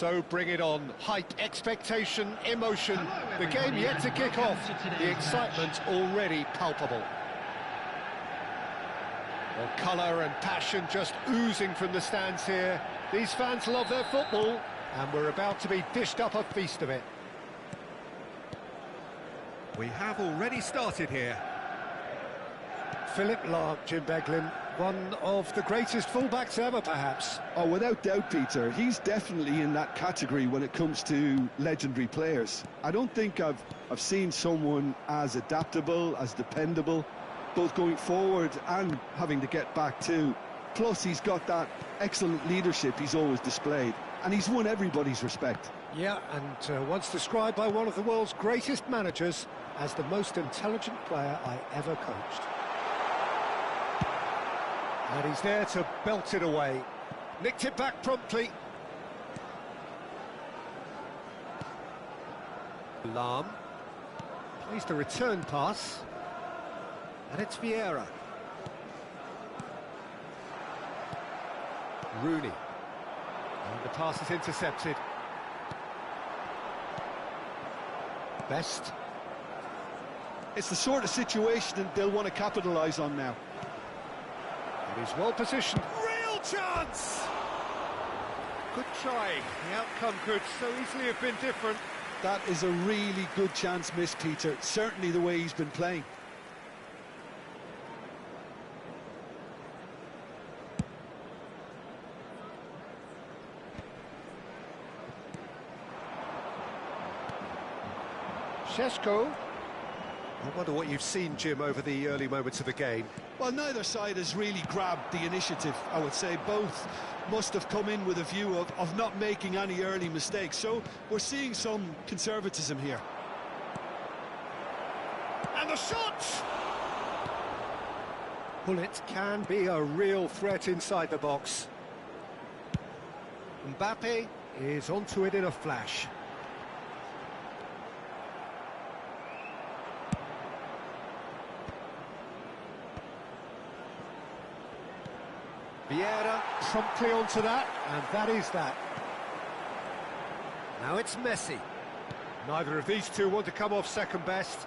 So bring it on. Hype, expectation, emotion. The game yet to kick off. The excitement already palpable. Well, colour and passion just oozing from the stands here. These fans love their football, and we're about to be dished up a feast of it. We have already started here. Philip Lahm, Jim Beglin, one of the greatest fullbacks ever, perhaps. Oh, without doubt, Peter. He's definitely in that category when it comes to legendary players. I don't think I've seen someone as adaptable, as dependable, both going forward and having to get back too. Plus, he's got that excellent leadership he's always displayed, and he's won everybody's respect. Yeah, and once described by one of the world's greatest managers as the most intelligent player I ever coached. And he's there to belt it away. Nicked it back promptly. Lahm plays the return pass. And it's Vieira. Rooney. And the pass is intercepted. Best. It's the sort of situation that they'll want to capitalise on now. It is well positioned. Real chance! Good try. The outcome could so easily have been different. That is a really good chance missed, Peter. Certainly the way he's been playing. Šeško. I wonder what you've seen, Jim, over the early moments of the game. Well, neither side has really grabbed the initiative, I would say. Both must have come in with a view of not making any early mistakes. So we're seeing some conservatism here. And the shot! Bullet can be a real threat inside the box. Mbappe is onto it in a flash. Vieira promptly onto that, and that is that. Now it's Messi. Neither of these two want to come off second best.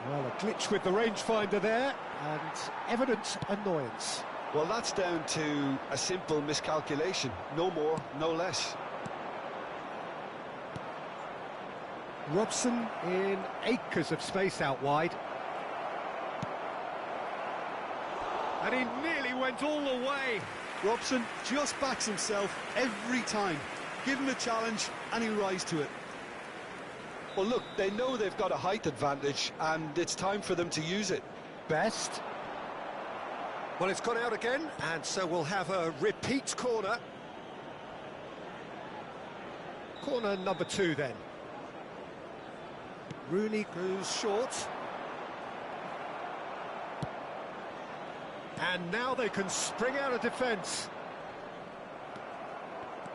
Well, a glitch with the rangefinder there, and evident annoyance. Well, that's down to a simple miscalculation. No more, no less. Robson in acres of space out wide. And he nearly went all the way. Robson just backs himself every time. Give him a challenge and he'll rise to it. Well, look, they know they've got a height advantage and it's time for them to use it. Best. Well, it's gone out again, and so we'll have a repeat corner. Corner number 2 then. Rooney goes short. And now they can spring out of defence.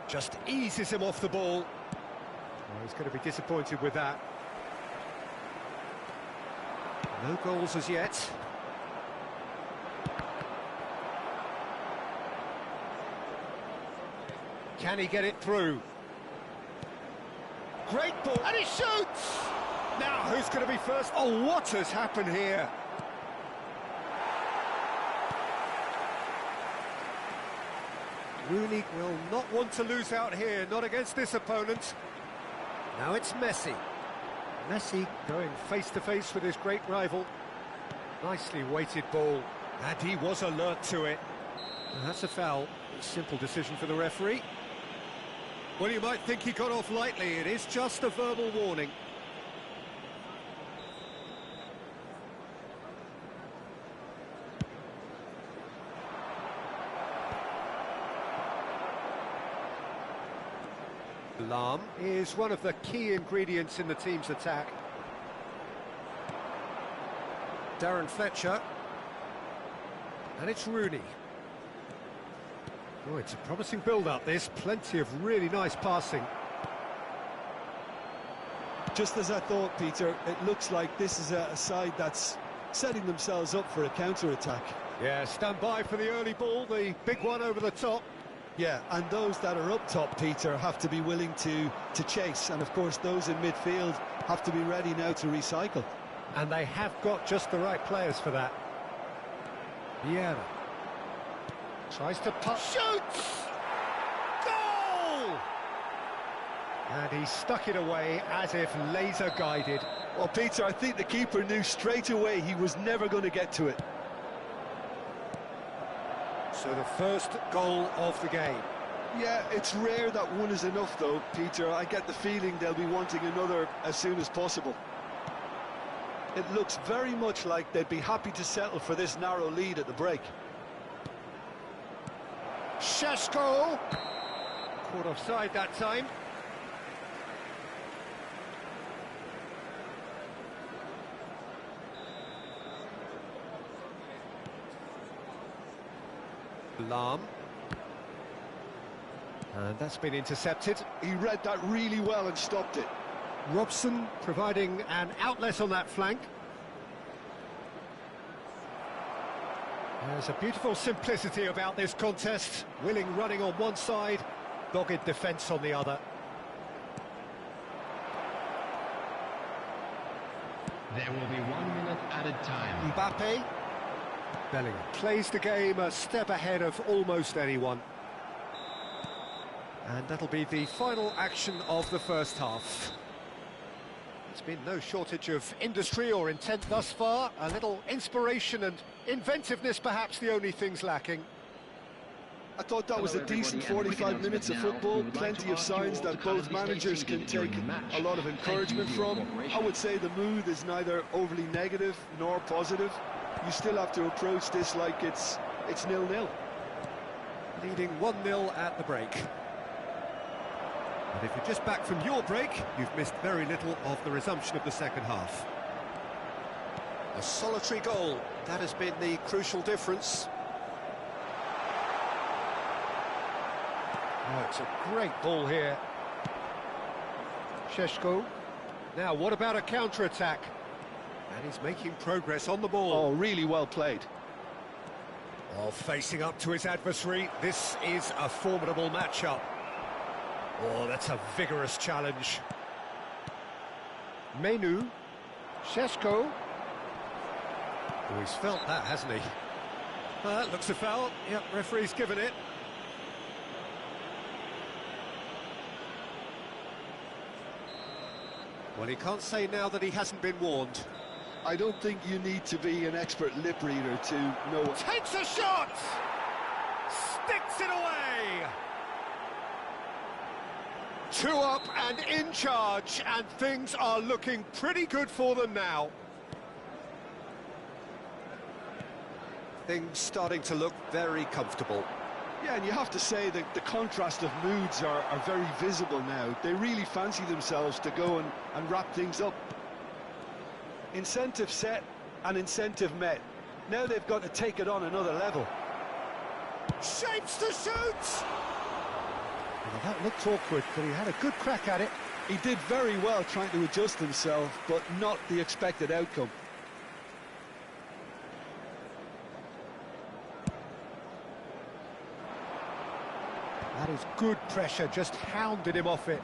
Just eases him off the ball. Oh, he's going to be disappointed with that. No goals as yet. Can he get it through? Great ball, and he shoots! Now, who's going to be first? Oh, what has happened here? Rooney will not want to lose out here, not against this opponent. Now it's Messi. Messi going face-to-face with his great rival. Nicely weighted ball, and he was alert to it. And that's a foul. A simple decision for the referee. Well, you might think he got off lightly. It is just a verbal warning. Lahm is one of the key ingredients in the team's attack. Darren Fletcher. And it's Rooney. Oh, it's a promising build-up, this. Plenty of really nice passing. Just as I thought, Peter, it looks like this is a side that's setting themselves up for a counter-attack. Yeah, stand by for the early ball, the big one over the top. Yeah, and those that are up top, Peter, have to be willing to chase. And, of course, those in midfield have to be ready now to recycle. And they have got just the right players for that. Vieira tries to put... Shoots! Goal! And he stuck it away as if laser-guided. Well, Peter, I think the keeper knew straight away he was never going to get to it. So the first goal of the game. Yeah, it's rare that one is enough, though, Peter. I get the feeling they'll be wanting another as soon as possible. It looks very much like they'd be happy to settle for this narrow lead at the break. Šeško! Caught offside that time. Lahm. And that's been intercepted. He read that really well and stopped it. Robson providing an outlet on that flank. There's a beautiful simplicity about this contest. Willing running on one side, dogged defence on the other. There will be 1 minute added time. Mbappe. Bellingham plays the game a step ahead of almost anyone. And that'll be the final action of the first half. There's been no shortage of industry or intent thus far. A little inspiration and inventiveness, perhaps the only things lacking. I thought that was a decent 45 minutes of football, plenty of signs that both managers can take a lot of encouragement from. I would say the mood is neither overly negative nor positive. You still have to approach this like it's 0-0. Leading 1-0 at the break. And if you're just back from your break, you've missed very little of the resumption of the second half. A solitary goal, that has been the crucial difference. Oh, it's a great ball here. Šeško. Now, what about a counter-attack? And he's making progress on the ball. Oh, really well played. Oh, facing up to his adversary, this is a formidable matchup. Oh, that's a vigorous challenge. Menu. Šeško. Oh, he's felt that, hasn't he? That looks a foul. Yep, referee's given it. Well, he can't say now that he hasn't been warned. I don't think you need to be an expert lip reader to know it. Takes a shot! Sticks it away! 2 up and in charge, and things are looking pretty good for them now. Things starting to look very comfortable. Yeah, and you have to say that the contrast of moods are very visible now. They really fancy themselves to go and wrap things up. Incentive set and incentive met. Now they've got to take it on another level. Shapes to shoot! Well, that looked awkward, but he had a good crack at it. He did very well trying to adjust himself, but not the expected outcome. That is good pressure, just hounded him off it.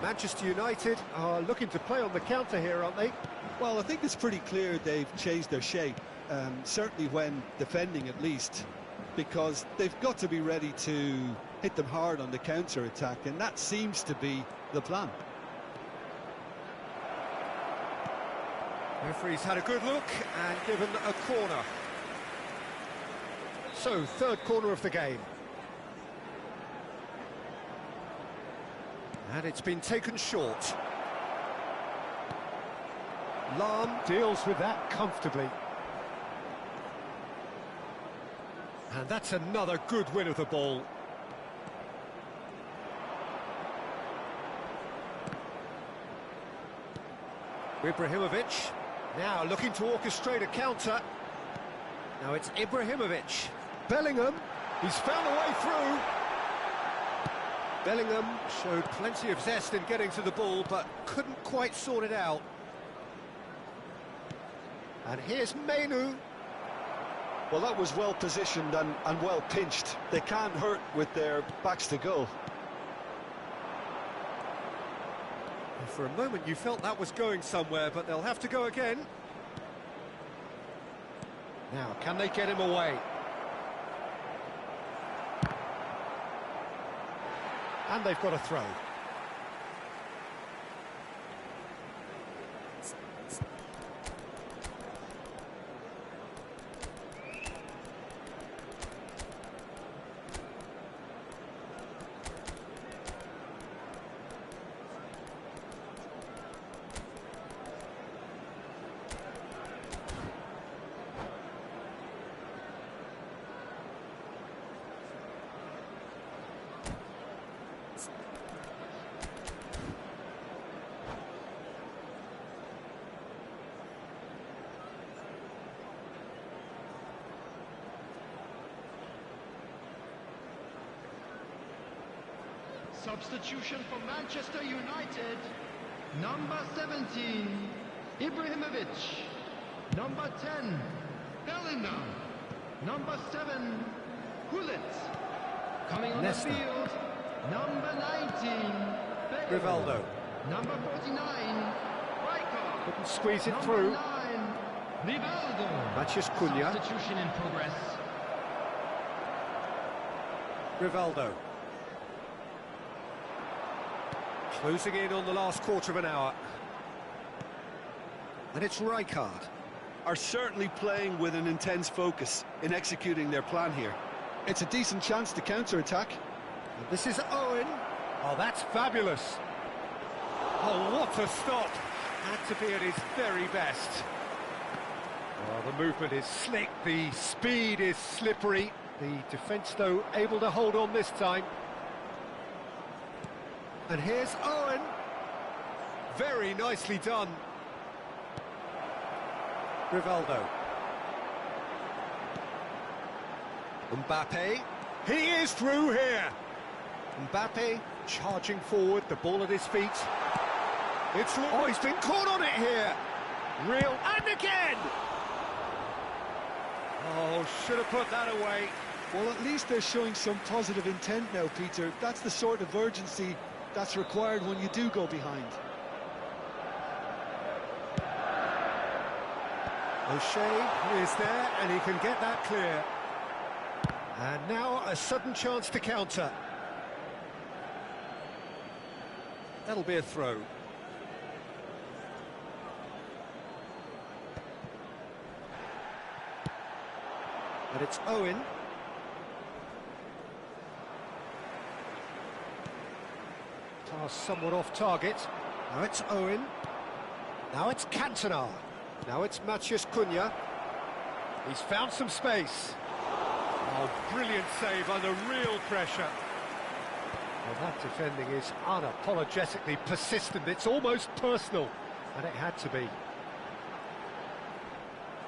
Manchester United are looking to play on the counter here, aren't they? Well, I think it's pretty clear they've changed their shape, certainly when defending at least, because they've got to be ready to hit them hard on the counter-attack, and that seems to be the plan. Referee's had a good look and given a corner. So, third corner of the game. And it's been taken short. Lahm deals with that comfortably. And that's another good win of the ball. Ibrahimovic, now looking to orchestrate a counter. Now it's Ibrahimovic. Bellingham, he's found a way through. Bellingham showed plenty of zest in getting to the ball, but couldn't quite sort it out. And here's Menu. Well, that was well positioned and well pinched. They can't hurt with their backs to goal. For a moment you felt that was going somewhere, but they'll have to go again. Now, can they get him away? And they've got a throw. Substitution for Manchester United. Number 17, Ibrahimovic. Number 10, Bellingham. Number 7, Gullit. Coming on Nesta. the field, number 19, Bale. Rivaldo. Number 49, Rijkaard. Couldn't squeeze it Number through. 9, Rivaldo. Matheus Cunha. Substitution in progress. Rivaldo. Closing in on the last quarter of an hour. And it's Rijkaard. Are certainly playing with an intense focus in executing their plan here. It's a decent chance to counter-attack. And this is Owen. Oh, that's fabulous. Oh, what a stop. Had to be at his very best. Oh, the movement is slick, the speed is slippery. The defence, though, able to hold on this time. And here's Owen. Very nicely done. Rivaldo. Mbappe. He is through here. Mbappe charging forward, the ball at his feet. Oh, he's been caught on it here. Real, and again! Oh, should have put that away. Well, at least they're showing some positive intent now, Peter. That's the sort of urgency that's required when you do go behind. O'Shea is there, and he can get that clear. And now a sudden chance to counter. That'll be a throw. And it's Owen. Pass somewhat off target. Now it's Owen. Now it's Cantona. Now it's Matheus Cunha. He's found some space. Oh, brilliant save under real pressure. Well, that defending is unapologetically persistent. It's almost personal, and it had to be.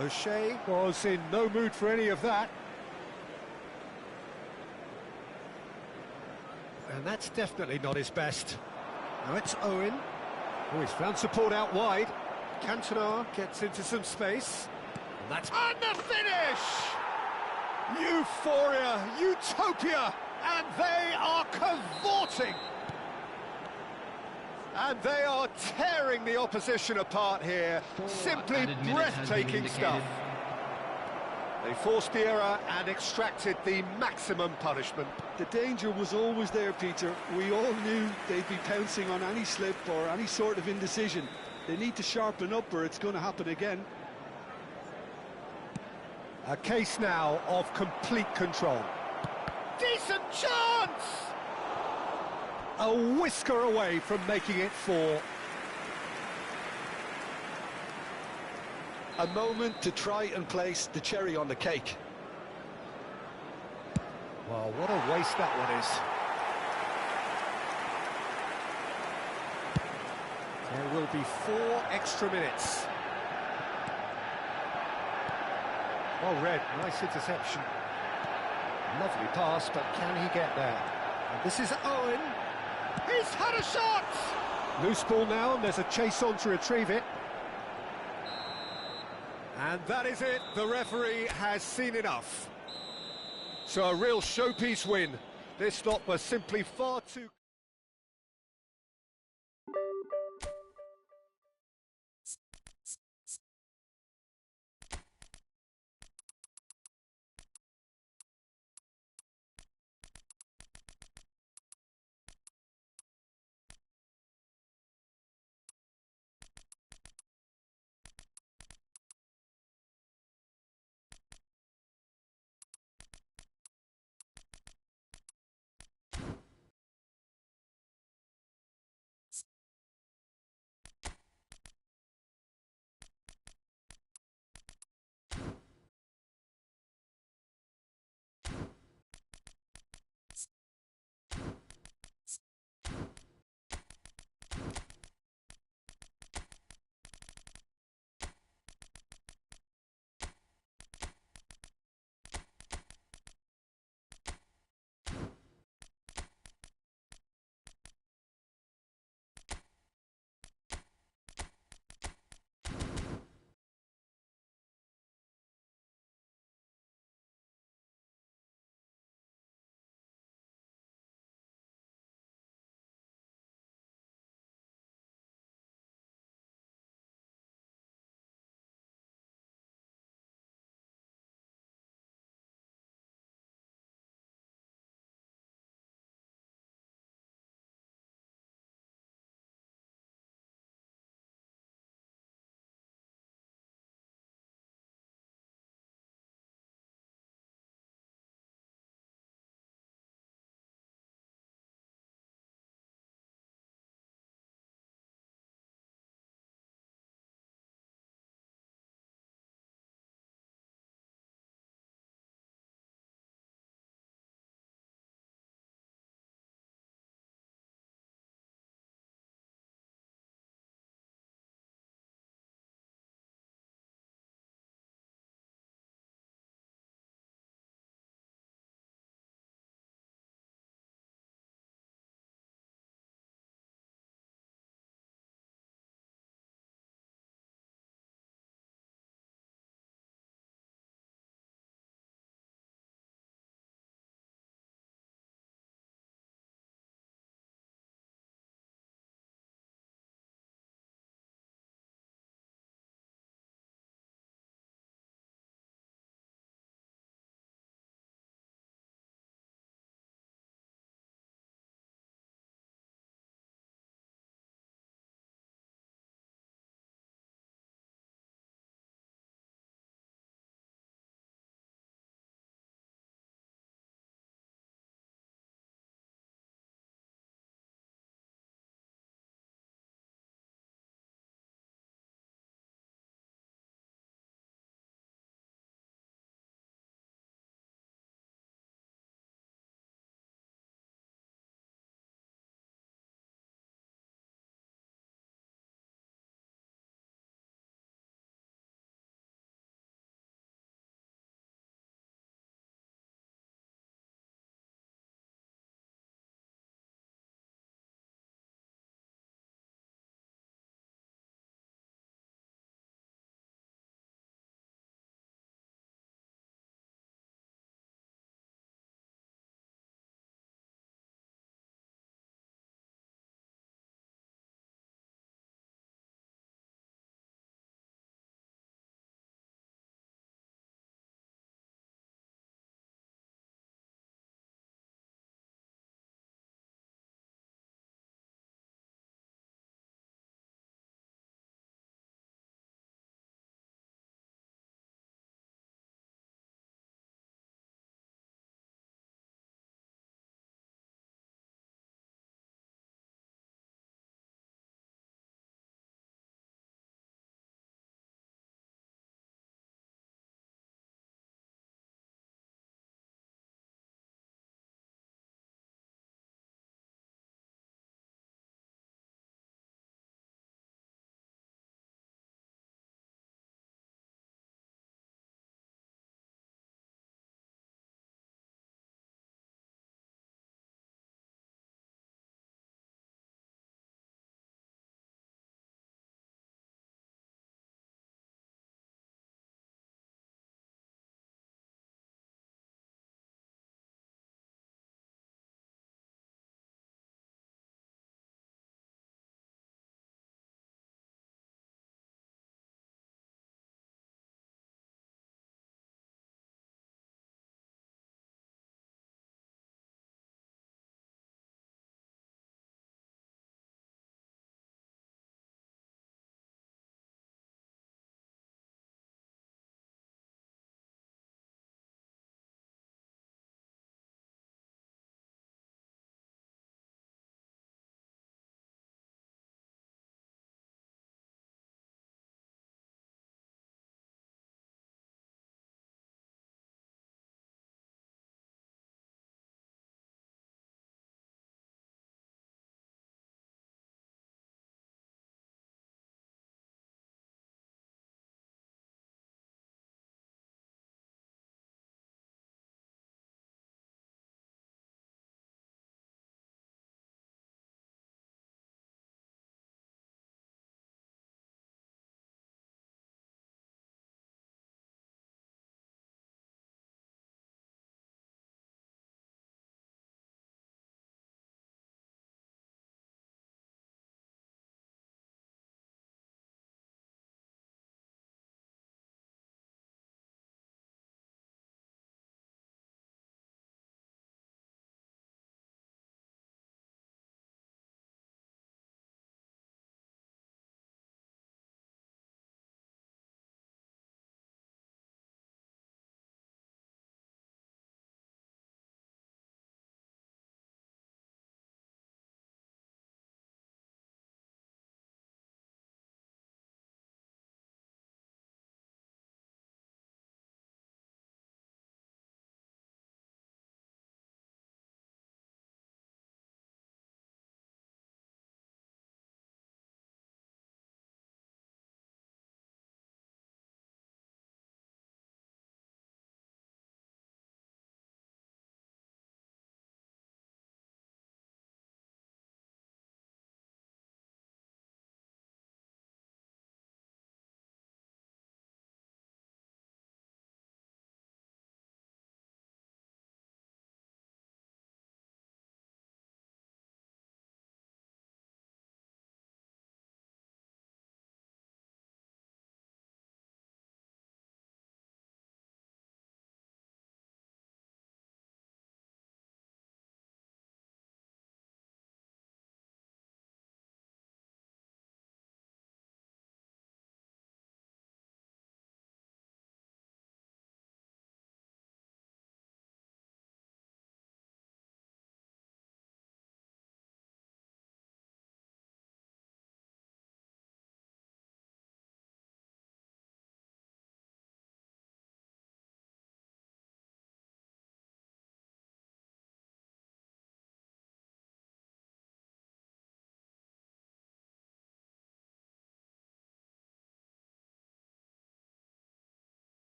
O'Shea was in no mood for any of that. And that's definitely not his best. Now it's Owen. Oh, he's found support out wide. Cantona gets into some space. And that's... And the finish! Euphoria, utopia, and they are cavorting. And they are tearing the opposition apart here. Simply breathtaking stuff. They forced the error and extracted the maximum punishment. The danger was always there, Peter. We all knew they'd be pouncing on any slip or any sort of indecision. They need to sharpen up or it's going to happen again. A case now of complete control. Decent chance! A whisker away from making it 4. A moment to try and place the cherry on the cake. Well, what a waste that one is. There will be 4 extra minutes. Well read, nice interception. Lovely pass, but can he get there? And this is Owen. He's had a shot! Loose ball now, and there's a chase on to retrieve it. And that is it. The referee has seen enough. So a real showpiece win. This stop was simply far too...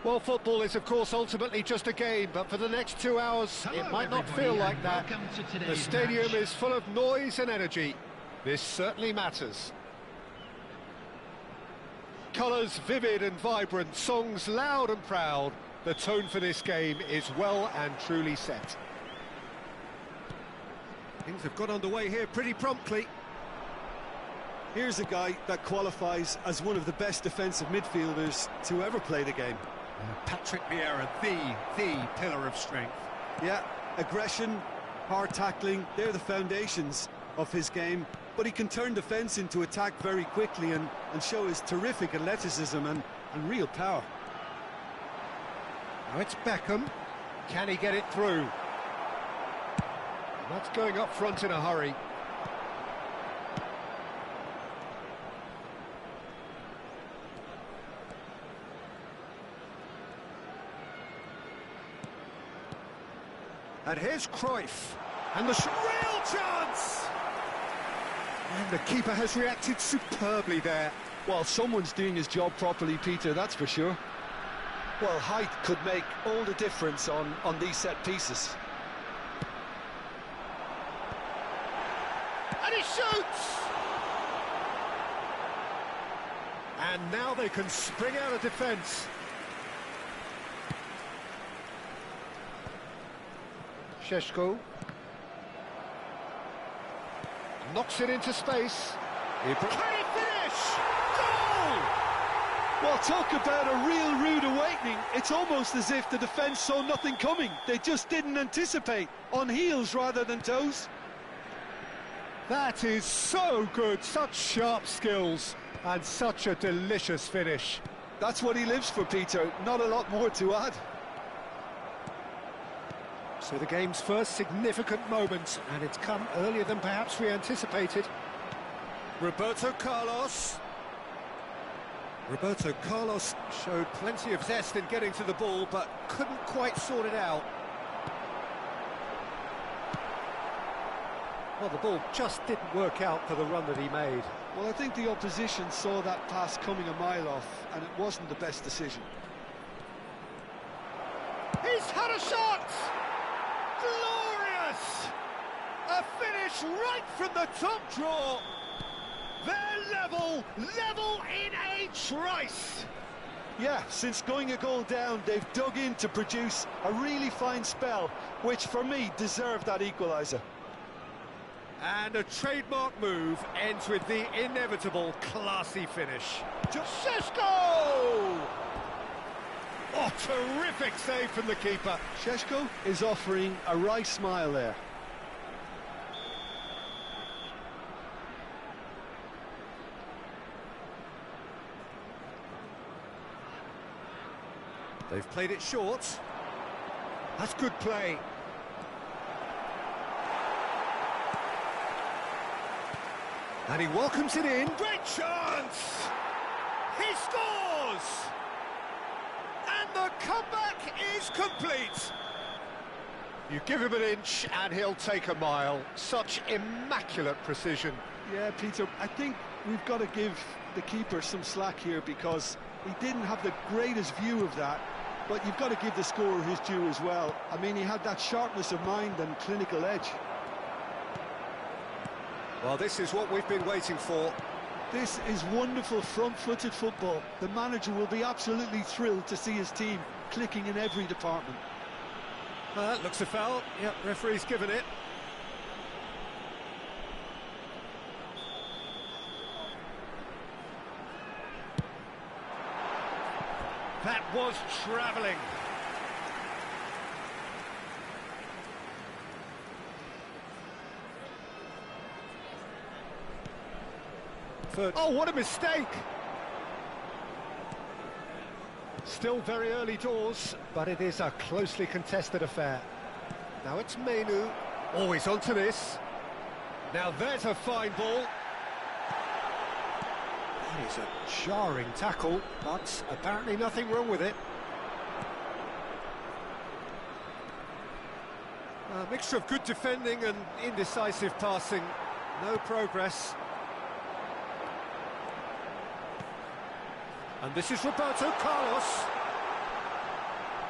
Well, football is, of course, ultimately just a game, but for the next 2 hours, it might not feel like that. The stadium is full of noise and energy. This certainly matters. Colours vivid and vibrant, songs loud and proud. The tone for this game is well and truly set. Things have got underway here pretty promptly. Here's a guy that qualifies as one of the best defensive midfielders to ever play the game. Patrick Vieira, the pillar of strength. Yeah, aggression, hard tackling, they're the foundations of his game, but he can turn defence into attack very quickly and show his terrific athleticism and real power. Now it's Beckham. Can he get it through? That's going up front in a hurry. And here's Cruyff, and the real chance! And the keeper has reacted superbly there. Well, someone's doing his job properly, Peter, that's for sure. Well, height could make all the difference on these set pieces. And he shoots! And now they can spring out of defence. Šeško knocks it into space. Can he finish? Goal! Well, talk about a real rude awakening. It's almost as if the defence saw nothing coming. They just didn't anticipate, on heels rather than toes. That is so good, such sharp skills and such a delicious finish. That's what he lives for, Peter, not a lot more to add. So the game's first significant moment, and it's come earlier than perhaps we anticipated. Roberto Carlos. Roberto Carlos showed plenty of zest in getting to the ball, but couldn't quite sort it out. Well, the ball just didn't work out for the run that he made. Well, I think the opposition saw that pass coming a mile off, and it wasn't the best decision. He's had a shot! Glorious! A finish right from the top draw. They're level in a trice. Yeah, since going a goal down, they've dug in to produce a really fine spell, which for me deserved that equaliser. And a trademark move ends with the inevitable classy finish. Šeško! Oh, terrific save from the keeper. Šeško is offering a wry smile there. They've played it short. That's good play. And he welcomes it in. Great chance! He scores! And the comeback is complete. You give him an inch and he'll take a mile. Such immaculate precision. Yeah, Peter, I think we've got to give the keeper some slack here because he didn't have the greatest view of that, but you've got to give the scorer his due as well. I mean, he had that sharpness of mind and clinical edge. Well, this is what we've been waiting for. This is wonderful front-footed football. The manager will be absolutely thrilled to see his team clicking in every department. That looks a foul. Yep, referee's given it. That was travelling. Oh, what a mistake! Still very early doors, but it is a closely contested affair. Now it's Menu. Always onto this. Now there's a fine ball. That is a jarring tackle, but apparently nothing wrong with it. A mixture of good defending and indecisive passing. No progress. And this is Roberto Carlos.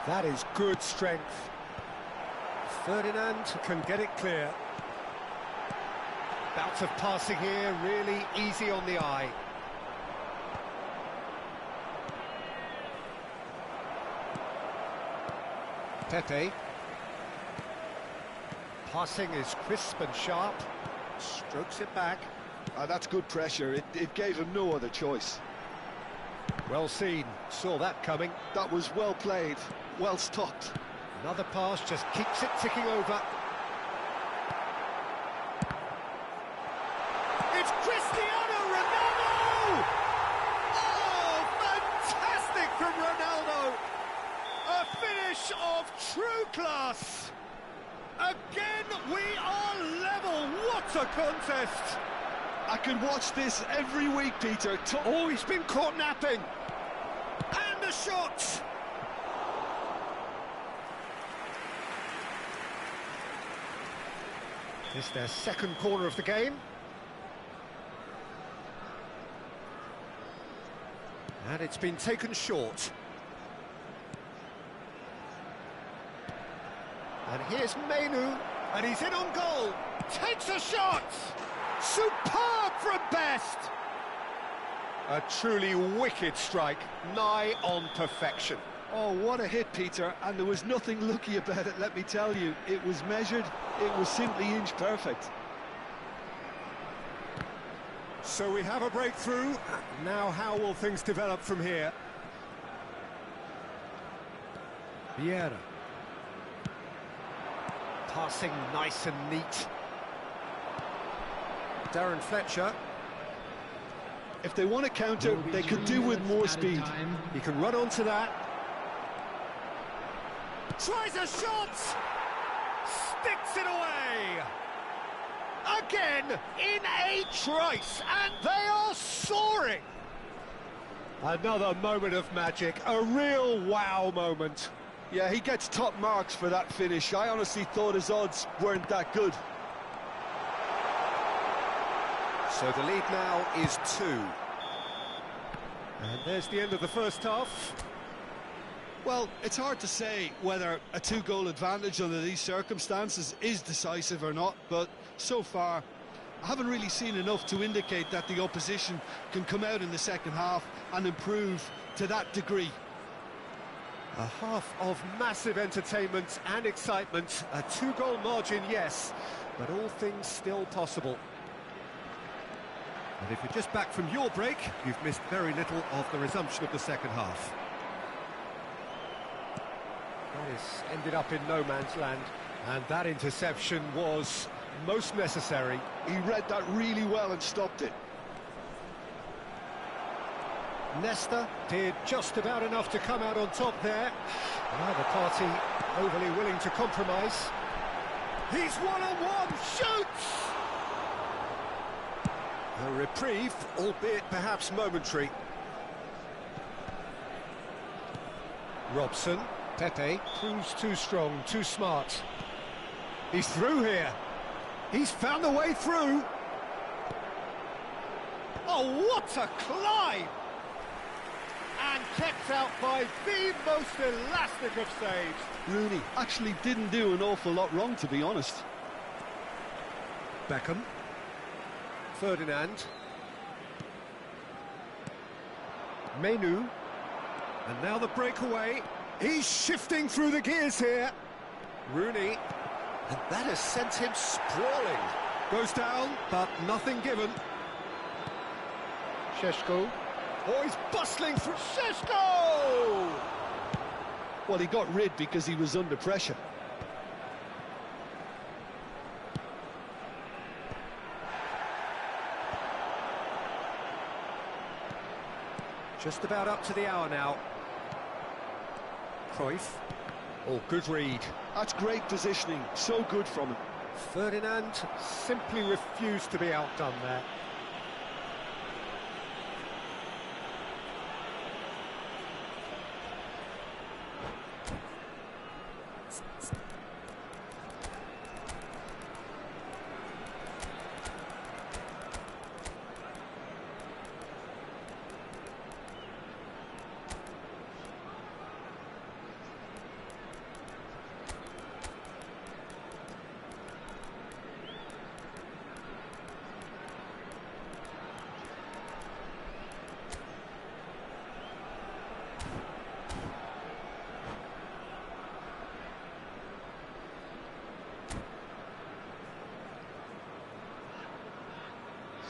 That is good strength. Ferdinand can get it clear. Bout of passing here, really easy on the eye. Pepe. Passing is crisp and sharp. Strokes it back. That's good pressure. It gave him no other choice. Well seen, saw that coming. That was well played, well stopped. Another pass just keeps it ticking over. It's Cristiano Ronaldo! Oh, fantastic from Ronaldo! A finish of true class! Again, we are level. What a contest! I could watch this every week, Peter. Oh, he's been caught napping. And a shot! This is their second corner of the game. And it's been taken short. And here's Menu, and he's in on goal. Takes a shot! Superb from best! A truly wicked strike, nigh on perfection. Oh, what a hit, Peter, and there was nothing lucky about it, let me tell you. It was measured, it was simply inch perfect. So we have a breakthrough. Now how will things develop from here? Vieira. Passing nice and neat. Darren Fletcher. If they want to counter, they could do with more speed. He can run onto that. Tries a shot! Sticks it away! Again, in a trice, and they are soaring! Another moment of magic, a real wow moment. Yeah, he gets top marks for that finish. I honestly thought his odds weren't that good. So the lead now is 2. And there's the end of the first half. Well, it's hard to say whether a 2-goal advantage under these circumstances is decisive or not, but so far I haven't really seen enough to indicate that the opposition can come out in the second half and improve to that degree. A half of massive entertainment and excitement. A 2-goal margin, yes, but all things still possible. And if you're just back from your break, you've missed very little of the resumption of the second half. This ended up in no man's land, and that interception was most necessary. He read that really well and stopped it. Nesta did just about enough to come out on top there. Neither party overly willing to compromise. He's one-on-one, shoots! A reprieve, albeit perhaps momentary. Robson. Pepe proves too strong, too smart. He's through here. He's found a way through. Oh, what a climb! And kept out by the most elastic of saves. Rooney actually didn't do an awful lot wrong, to be honest. Beckham. Ferdinand. Menu. And now the breakaway. He's shifting through the gears here. Rooney. And that has sent him sprawling. Goes down, but nothing given. Šeško. Oh, he's bustling through. Šeško! Well, he got rid because he was under pressure. Just about up to the hour now. Cruyff. Oh, good read. That's great positioning. So good from him. Ferdinand simply refused to be outdone there.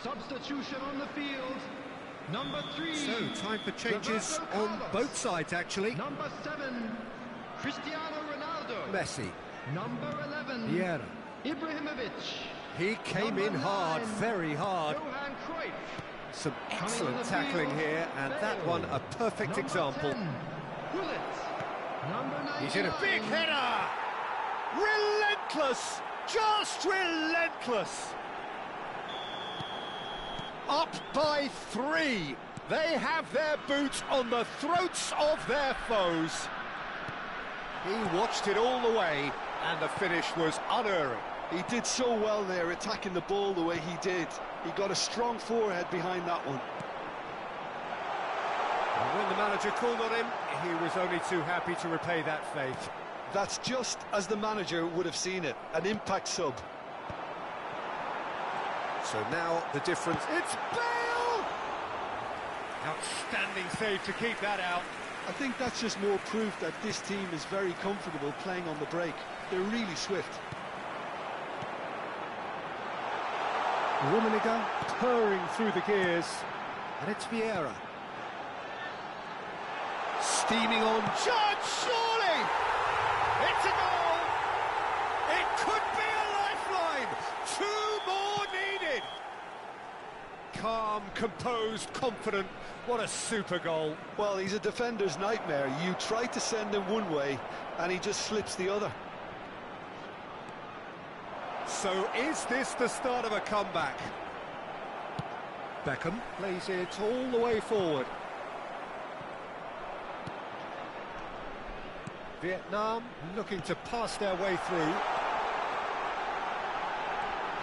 Substitution on the field. Number 3. So, time for changes on both sides, actually. Number 7, Cristiano Ronaldo. Messi. Number 11, Vieira. Ibrahimovic. He came Number in hard, 9, very hard. Johan Cruyff. Some Coming on excellent the tackling field, here, and that Bale. one a perfect Number example. 10, Gullit. Number 99. He's in a big header! Relentless! Just relentless! Up by 3. They have their boots on the throats of their foes. He watched it all the way, and the finish was unerring. He did so well there, attacking the ball the way he did. He got a strong forehead behind that one. And when the manager called on him, he was only too happy to repay that faith. That's just as the manager would have seen it, an impact sub. So now the difference, it's Bale! Outstanding save to keep that out. I think that's just more proof that this team is very comfortable playing on the break. They're really swift. Rummenigge purring through the gears, and it's Vieira. Steaming on, Judge, surely! It's a goal! It could be a lifeline! 2 more needed! Calm, composed, confident, what a super goal. Well, he's a defender's nightmare. You try to send him one way, and he just slips the other. So is this the start of a comeback? Beckham plays it all the way forward. Vietnam looking to pass their way through.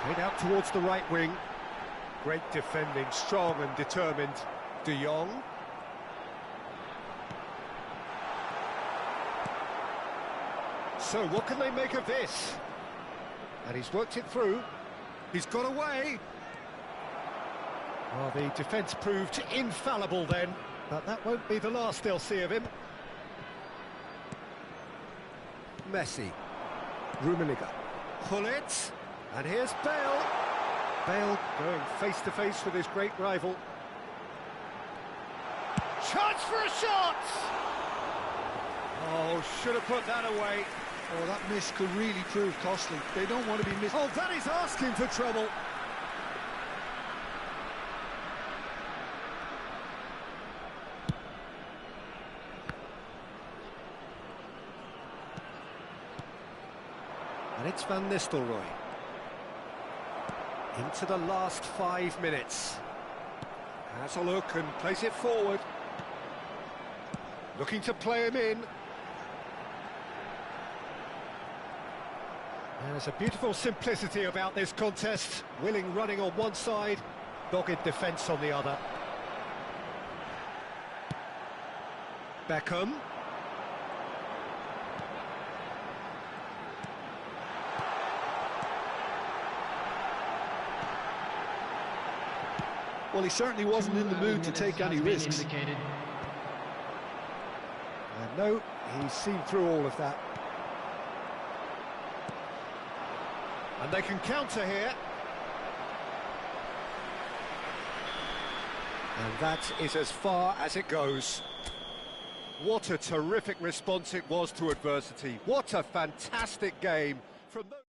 Played out towards the right wing. Great defending, strong and determined. De Jong. So what can they make of this? And he's worked it through. He's got away. Well, the defence proved infallible then, but that won't be the last they'll see of him. Messi. Rummenigge. Pull it. And here's Bale. Bale going face-to-face with his great rival. Chance for a shot! Oh, should have put that away. Oh, that miss could really prove costly. They don't want to be missed. Oh, that is asking for trouble. And it's Van Nistelrooy. Into the last 5 minutes. Has a look and plays it forward. Looking to play him in. There's a beautiful simplicity about this contest. Willing running on one side, dogged defence on the other. Beckham. Well, he certainly wasn't in the mood to take any risks. And no, he's seen through all of that. And they can counter here. And that is as far as it goes. What a terrific response it was to adversity. What a fantastic game from those...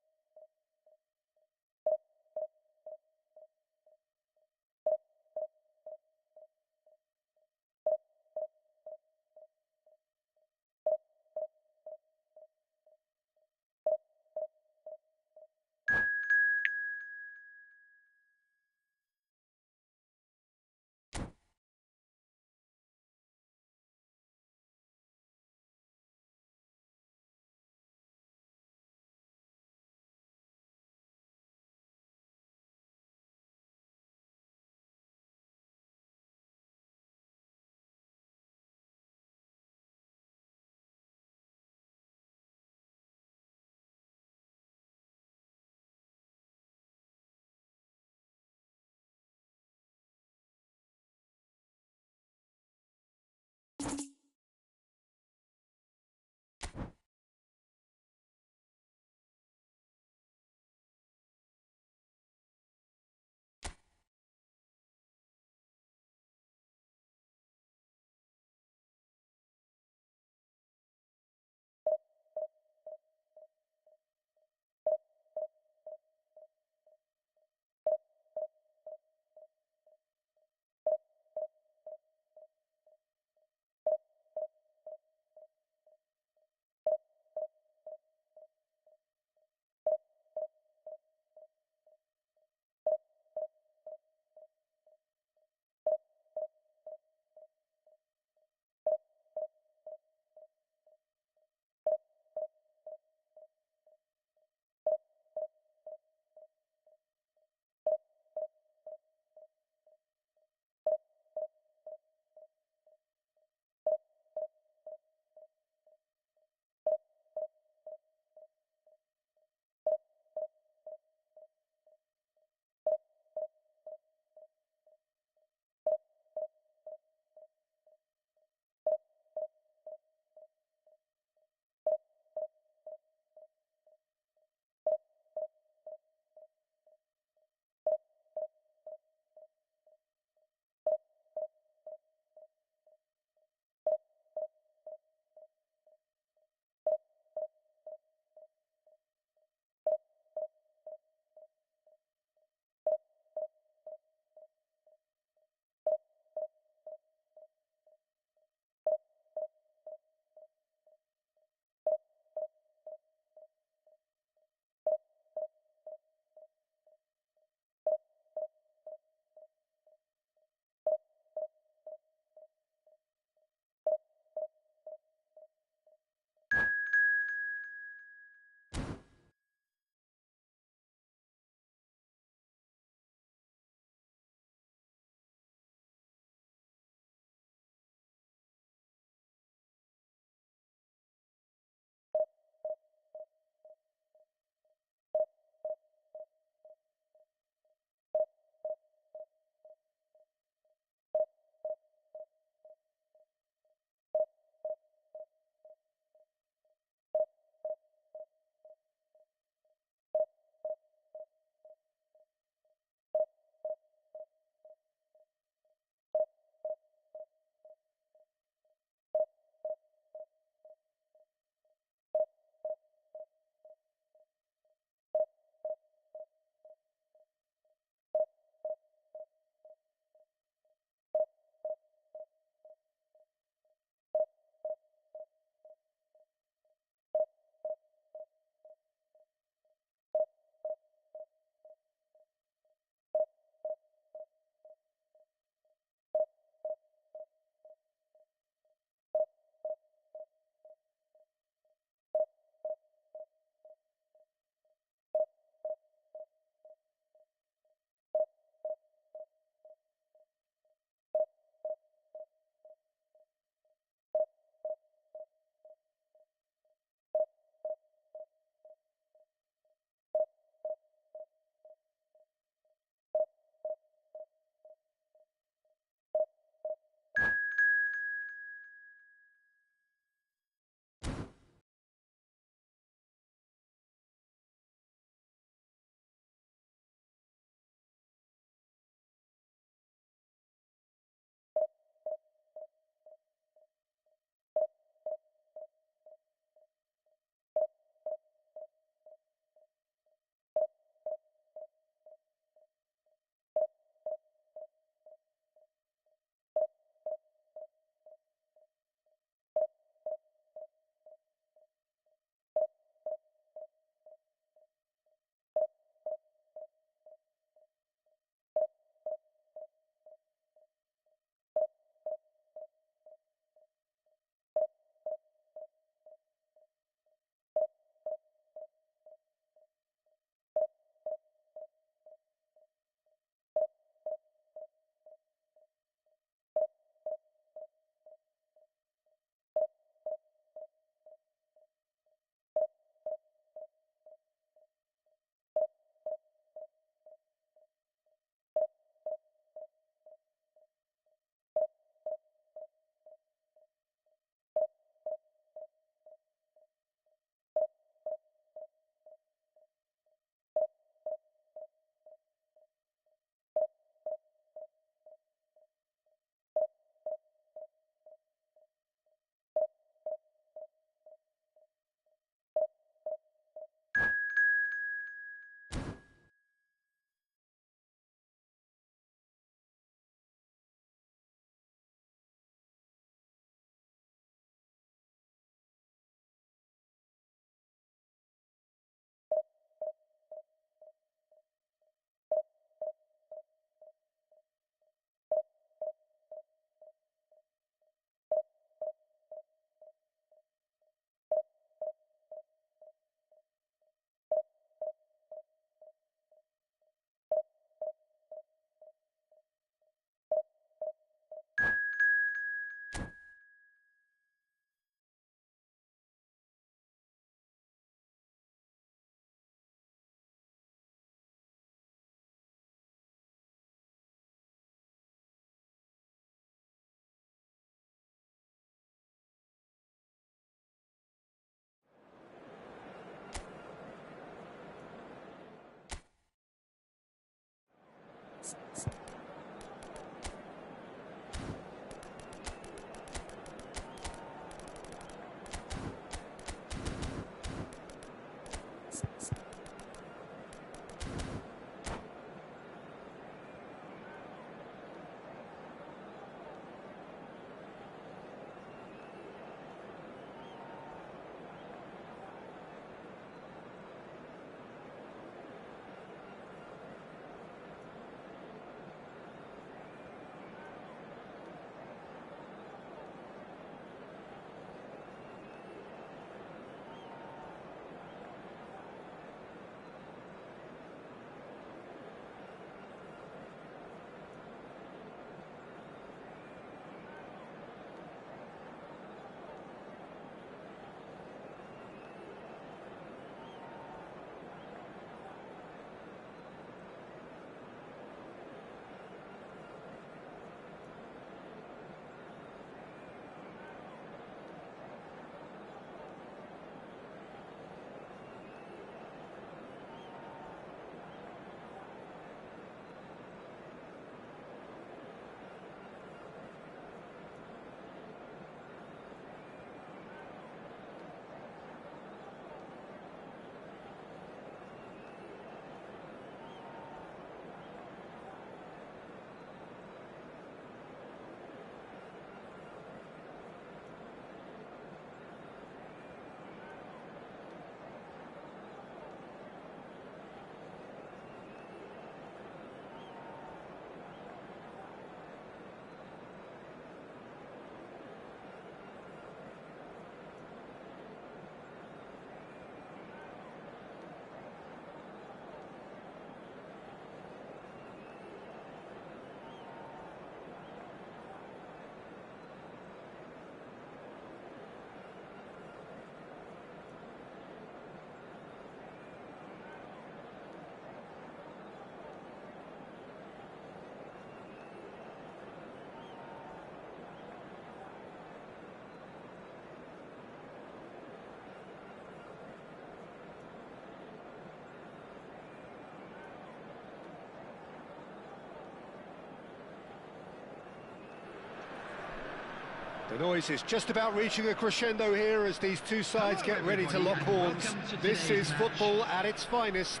The noise is just about reaching a crescendo here as these two sides get ready to lock horns. This is football at its finest.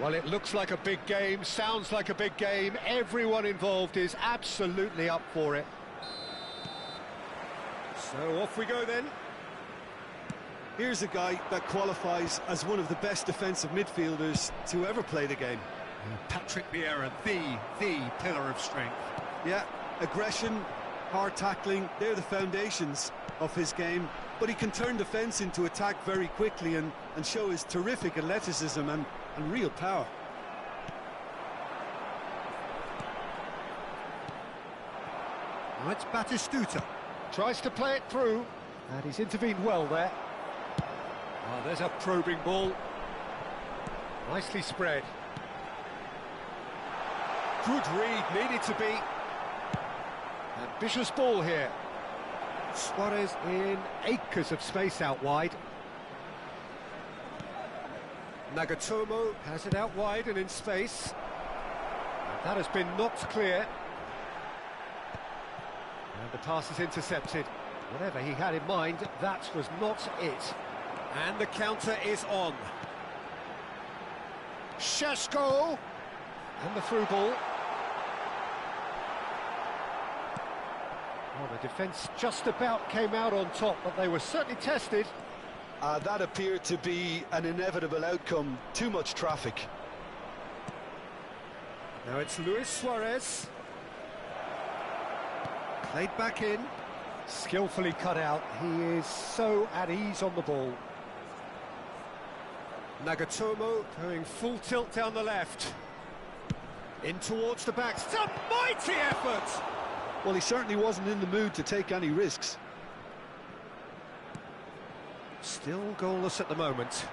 Well, it looks like a big game, sounds like a big game. Everyone involved is absolutely up for it. So off we go then. Here's a guy that qualifies as one of the best defensive midfielders to ever play the game. Patrick Vieira, the pillar of strength. Yeah, aggression, hard tackling, they're the foundations of his game. But he can turn defence into attack very quickly and show his terrific athleticism and real power. Now it's Batistuta. Tries to play it through, and he's intervened well there. Oh, there's a probing ball. Nicely spread. Good read, needed to be. Ambitious ball here. Suarez in acres of space out wide. Nagatomo has it out wide and in space. And that has been knocked clear. And the pass is intercepted. Whatever he had in mind, that was not it. And the counter is on. Sheshko! And the through ball. Well, the defence just about came out on top, but they were certainly tested. That appeared to be an inevitable outcome. Too much traffic. Now it's Luis Suarez. Played back in. Skillfully cut out. He is so at ease on the ball. Nagatomo going full tilt down the left. In towards the back. It's a mighty effort! Well, he certainly wasn't in the mood to take any risks. Still goalless at the moment.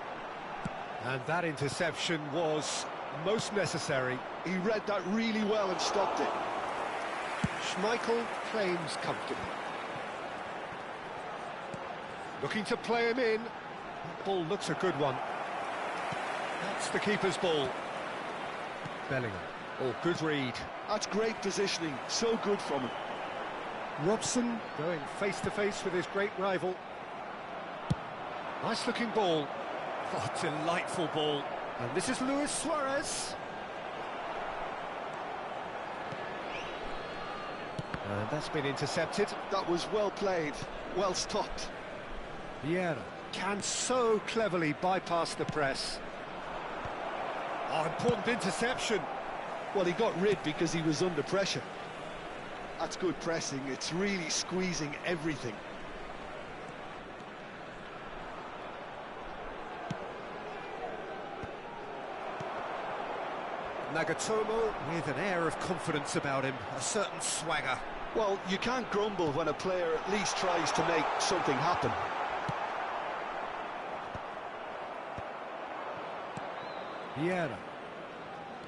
And that interception was most necessary. He read that really well and stopped it. Schmeichel claims comfortably. Looking to play him in. That ball looks a good one. That's the keeper's ball. Bellingham. Oh, good read. That's great positioning, so good from him. Robson going face-to-face with his great rival. Nice-looking ball. Oh, delightful ball. And this is Luis Suarez. And that's been intercepted. That was well played, well stopped. Vieira can so cleverly bypass the press. Oh, important interception. Well, he got rid because he was under pressure. That's good pressing, it's really squeezing everything. Nagatomo with an air of confidence about him, a certain swagger. Well, you can't grumble when a player at least tries to make something happen. Vieira.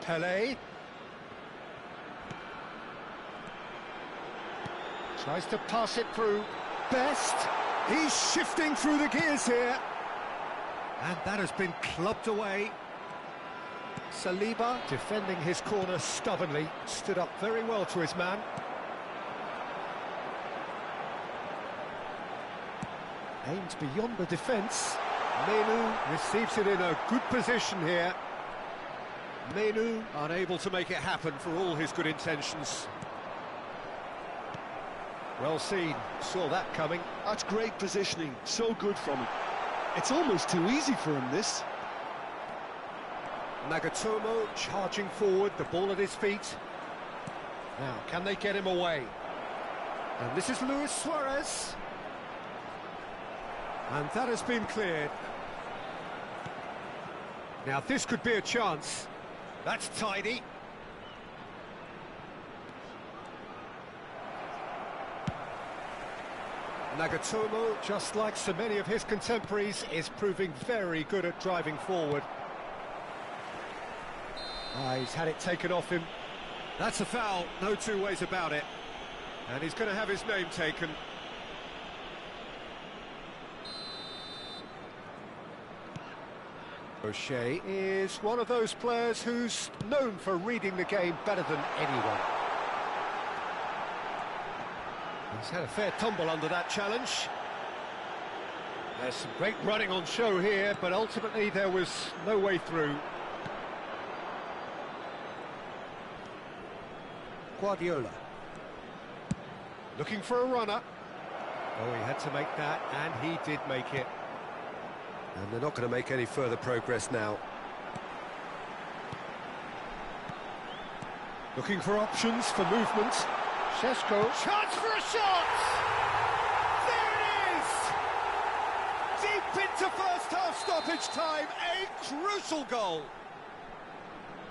Pelé. Tries to pass it through. Best. He's shifting through the gears here. And that has been clubbed away. Saliba defending his corner stubbornly. Stood up very well to his man. Aimed beyond the defence. Menu receives it in a good position here. Menu unable to make it happen for all his good intentions. Well seen, saw that coming. That's great positioning, so good from him. It's almost too easy for him, this. Nagatomo charging forward, the ball at his feet. Now, can they get him away? And this is Luis Suarez. And that has been cleared. Now, this could be a chance. That's tidy. Nagatomo, just like so many of his contemporaries, is proving very good at driving forward. He's had it taken off him. That's a foul, no two ways about it. And he's going to have his name taken. O'Shea is one of those players who's known for reading the game better than anyone. He's had a fair tumble under that challenge. There's some great running on show here, but ultimately there was no way through. Guardiola. Looking for a runner. Oh, he had to make that, and he did make it. And they're not going to make any further progress now. Looking for options for movement. Šeško. Chance for a shot! There it is! Deep into first half stoppage time, a crucial goal.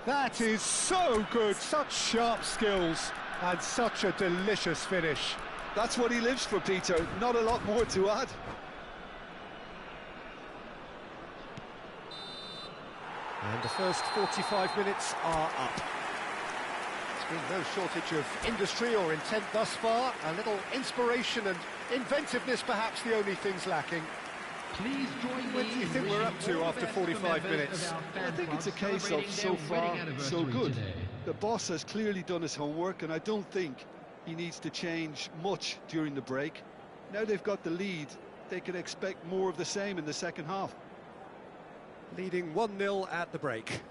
That is so good, such sharp skills, and such a delicious finish. That's what he lives for, Peter, not a lot more to add. And the first 45 minutes are up. There's been no shortage of industry or intent thus far. A little inspiration and inventiveness, perhaps the only things lacking. Please join me. What do you think we're up to after 45 minutes? I think it's a case of so far, so good. The boss has clearly done his homework, and I don't think he needs to change much during the break. Now they've got the lead, they can expect more of the same in the second half. Leading 1-0 at the break.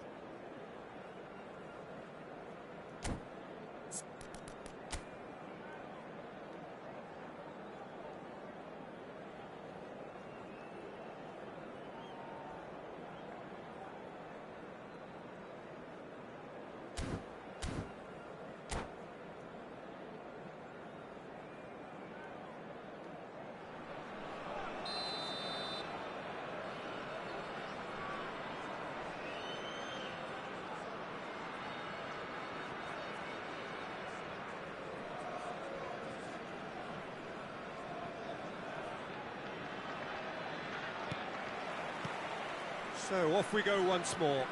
So off we go once more.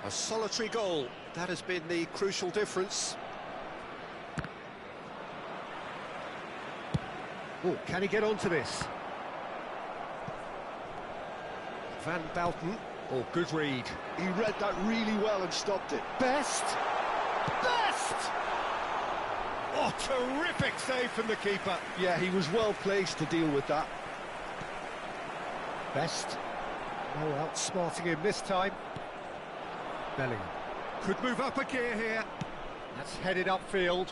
A solitary goal, that has been the crucial difference. Oh, can he get onto this? Van Bouten. Oh, good read. He read that really well and stopped it. Best! Best! Oh, terrific save from the keeper. Yeah, he was well placed to deal with that. Best. No outsmarting him this time. Bellingham. Could move up a gear here. That's headed upfield.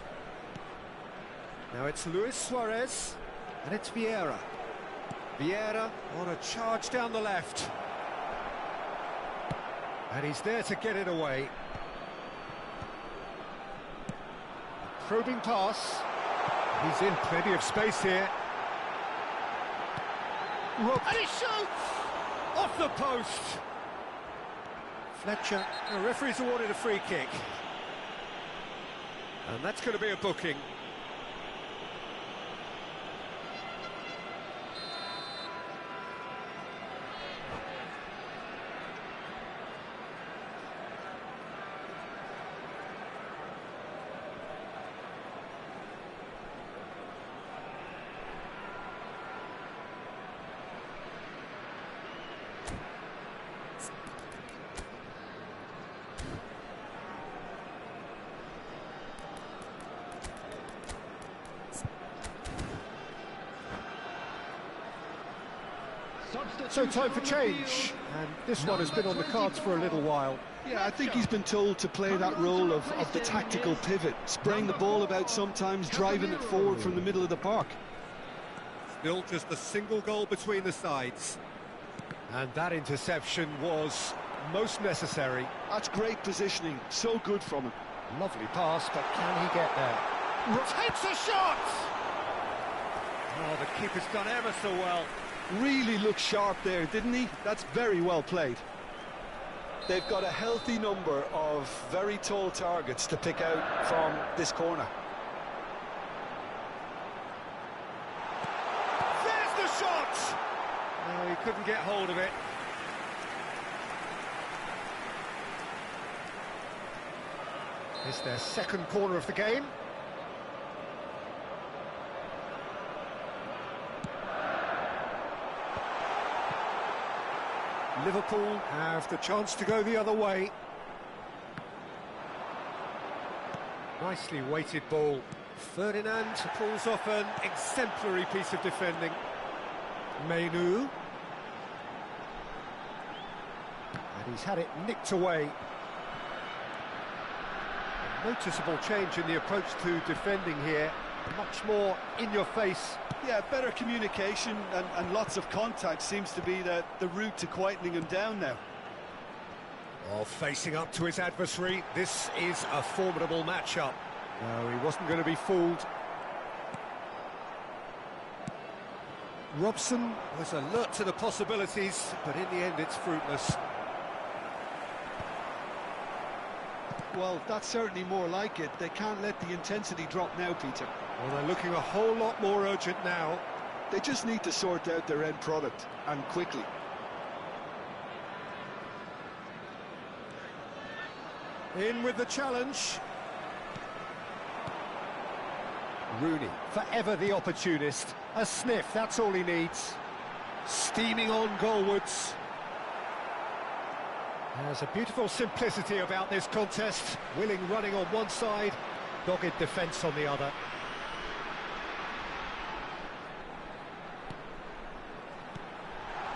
Now it's Luis Suarez. And it's Vieira. Vieira on a charge down the left. And he's there to get it away. Probing pass. He's in plenty of space here. And he shoots! Off the post! Fletcher, the referee's awarded a free kick. And that's going to be a booking. So time for change, and this one has been on the cards for a little while. Yeah, I think he's been told to play that role of the tactical pivot, spraying the ball about sometimes, driving it forward from the middle of the park. Still just a single goal between the sides. And that interception was most necessary. That's great positioning, so good from him. Lovely pass, but can he get there? Takes a shot! Oh, the keeper's done ever so well. Really looked sharp there, didn't he? That's very well played. They've got a healthy number of very tall targets to pick out from this corner. There's the shot! Oh, he couldn't get hold of it. It's their second corner of the game. Liverpool have the chance to go the other way. Nicely weighted ball. Ferdinand pulls off an exemplary piece of defending. Menu. And he's had it nicked away. A noticeable change in the approach to defending here. Much more in your face. Yeah, better communication and lots of contact seems to be the route to quietening him down now. Oh, facing up to his adversary, this is a formidable matchup. No, he wasn't going to be fooled. Robson was alert to the possibilities, but in the end it's fruitless. Well, that's certainly more like it. They can't let the intensity drop now, Peter. Well, they're looking a whole lot more urgent now. They just need to sort out their end product, and quickly. In with the challenge. Rooney, forever the opportunist. A sniff, that's all he needs. Steaming on goalwards. There's a beautiful simplicity about this contest. Willing running on one side, dogged defence on the other.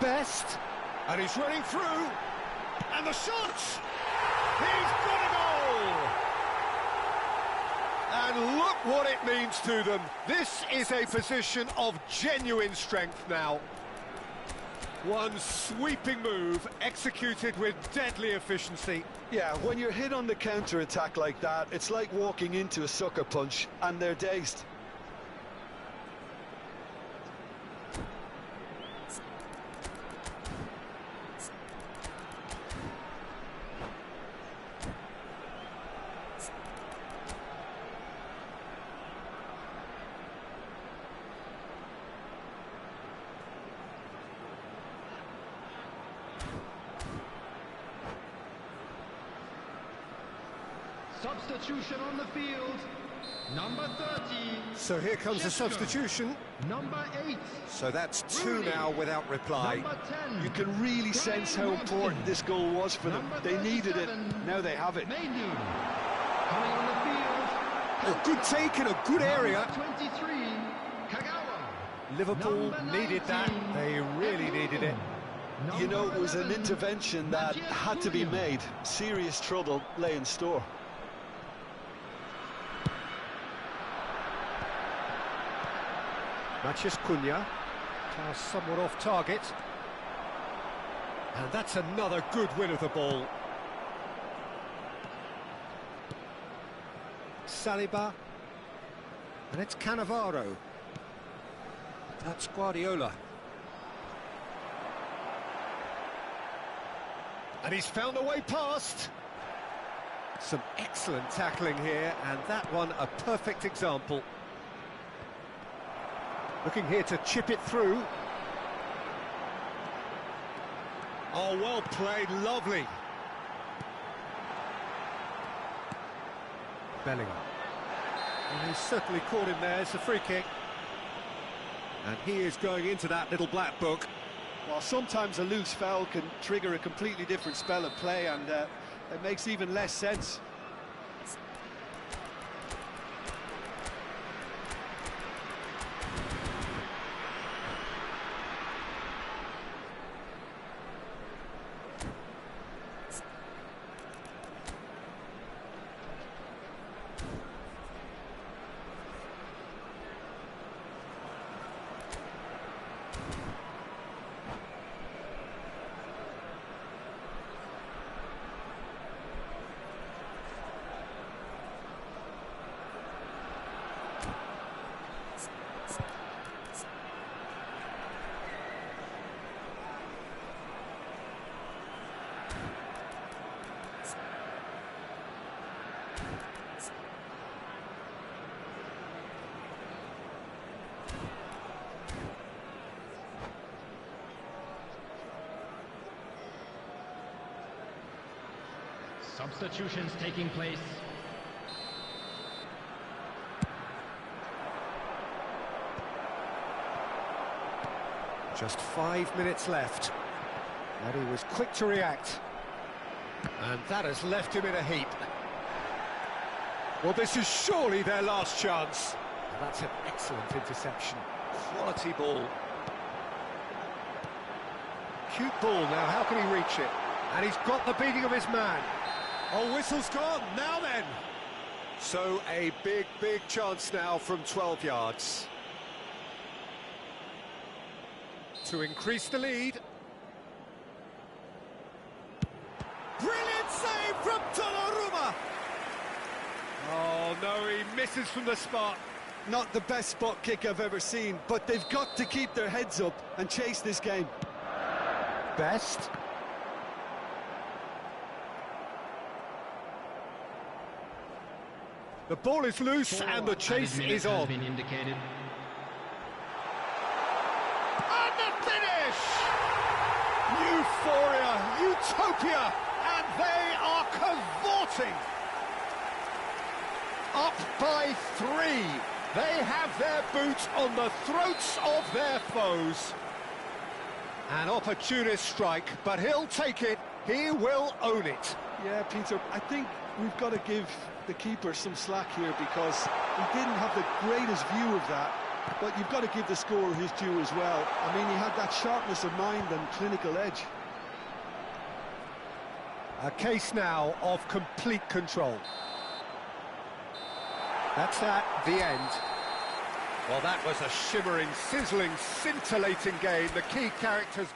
Best, and he's running through, and the shot! He's got a goal! And look what it means to them. This is a position of genuine strength now. One sweeping move, executed with deadly efficiency. Yeah, when you're hit on the counter-attack like that, it's like walking into a sucker punch, and they're dazed. Substitution on the field. Number 30. So here comes a substitution. Number 8. So that's two now without reply. Number 10. You can really sense how important this goal was for them. They needed it, now they have it. Mainu. Coming on the field. A good take in a good area. Number 23. Kagawa. Liverpool Number needed that. 19. They really needed it. You know, it was an 11, intervention that had to be made. Serious trouble lay in store. Matheus Cunha, pass somewhat off target. And that's another good win of the ball. Saliba. And it's Cannavaro. That's Guardiola. And he's found a way past. Some excellent tackling here, and that one a perfect example. Looking here to chip it through. Oh, well played, lovely. Bellingham. And he's certainly caught him there, it's a free kick. And he is going into that little black book. Well, sometimes a loose foul can trigger a completely different spell of play, and it makes even less sense. Substitutions taking place. Just 5 minutes left. And he was quick to react. And that has left him in a heap. Well, this is surely their last chance. And that's an excellent interception. Quality ball. Cute ball now, how can he reach it? And he's got the beating of his man. Oh, whistle's gone, now then. So a big, big chance now from 12 yards. To increase the lead. Brilliant save from Donnarumma! Oh no, he misses from the spot. Not the best spot kick I've ever seen, but they've got to keep their heads up and chase this game. Best. The ball is loose and the chase is on. Has been indicated. And the finish! Euphoria, utopia, and they are cavorting. Up by 3. They have their boot on the throats of their foes. An opportunist strike, but he'll take it. He will own it. Yeah, Peter, I think we've got to give the keeper some slack here, because he didn't have the greatest view of that, but you've got to give the scorer his due as well. I mean, he had that sharpness of mind and clinical edge. A case now of complete control. That's at the end. Well, that was a shimmering, sizzling, scintillating game. The key characters...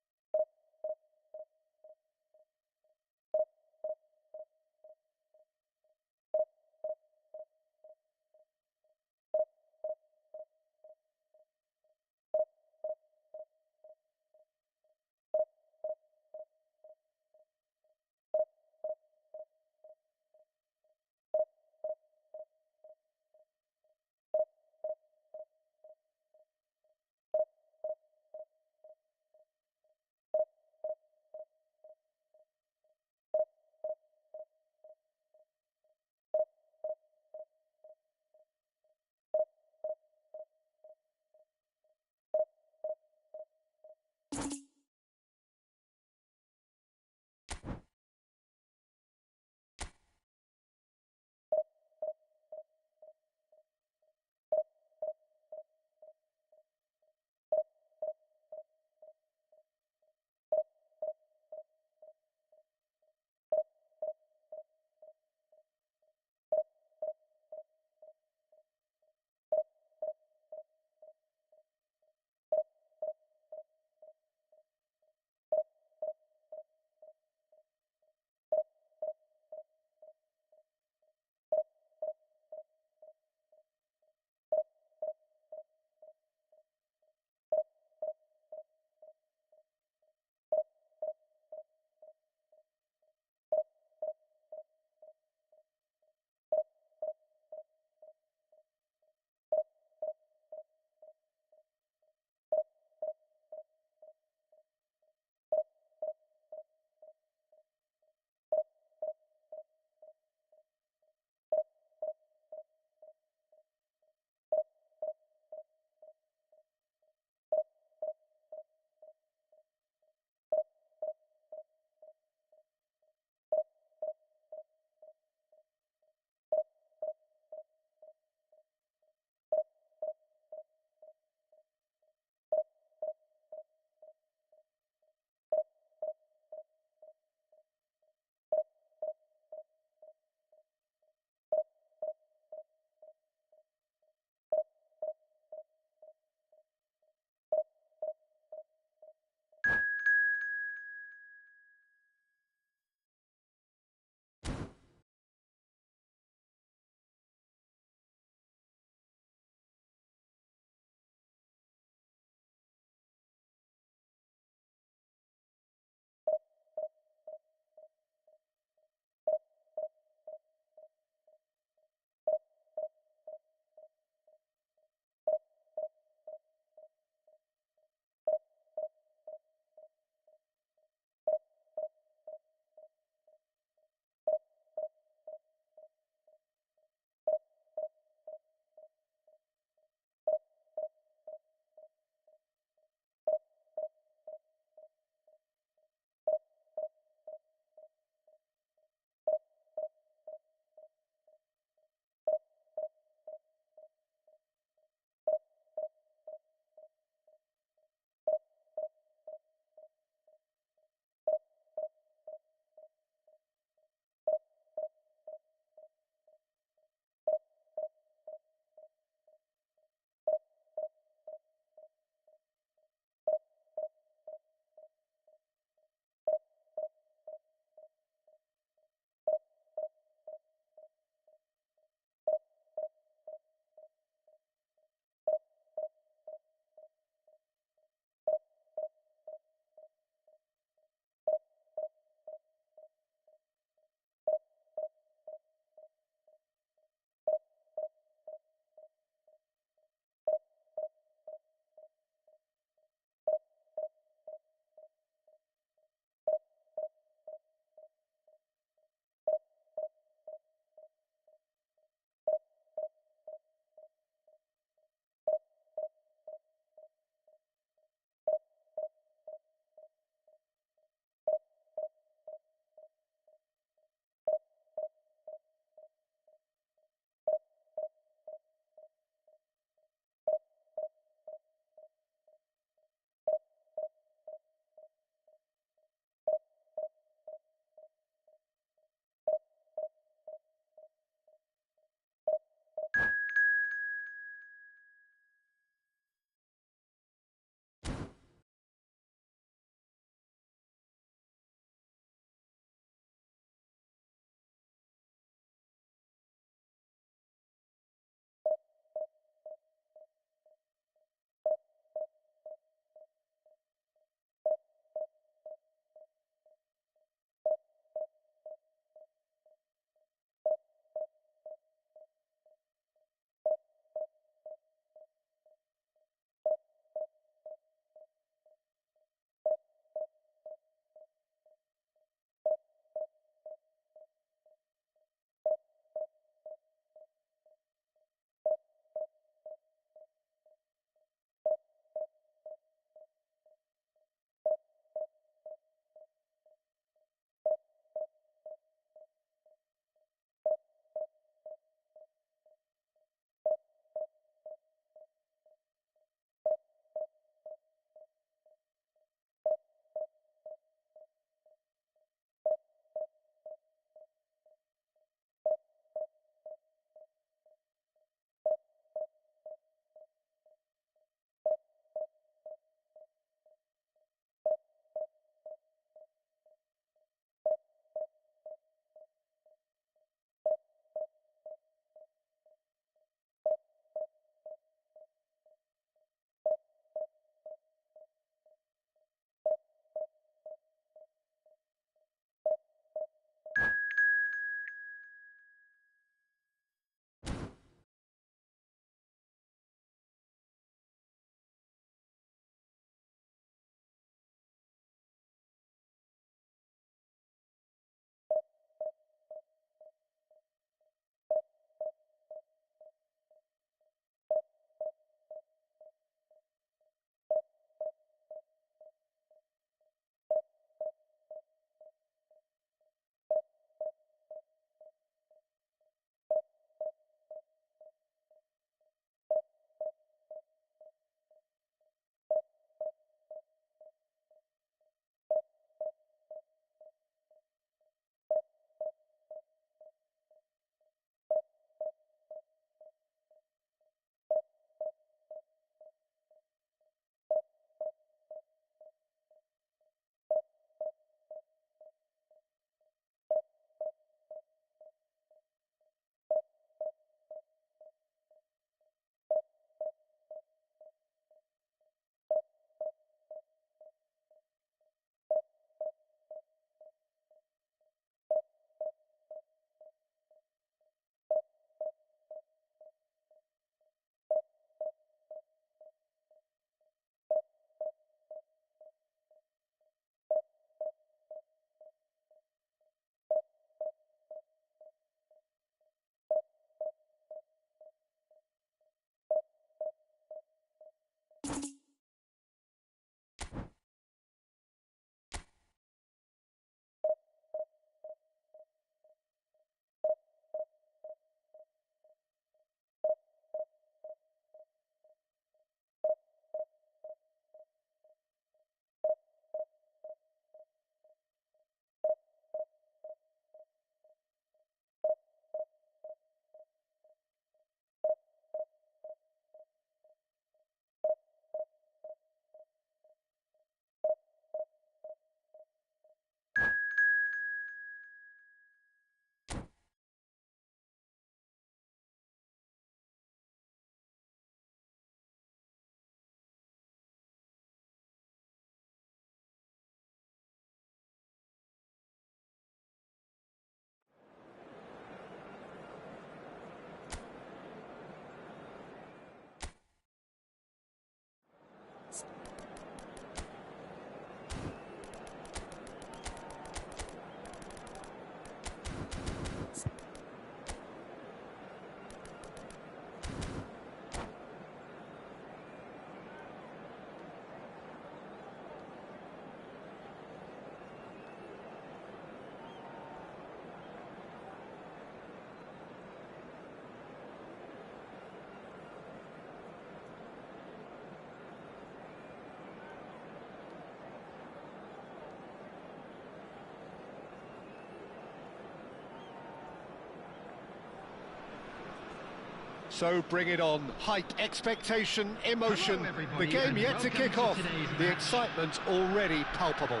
So bring it on. Hype, expectation, emotion. Hello, everybody, The game and yet to welcome kick to off. today's The match. excitement already palpable.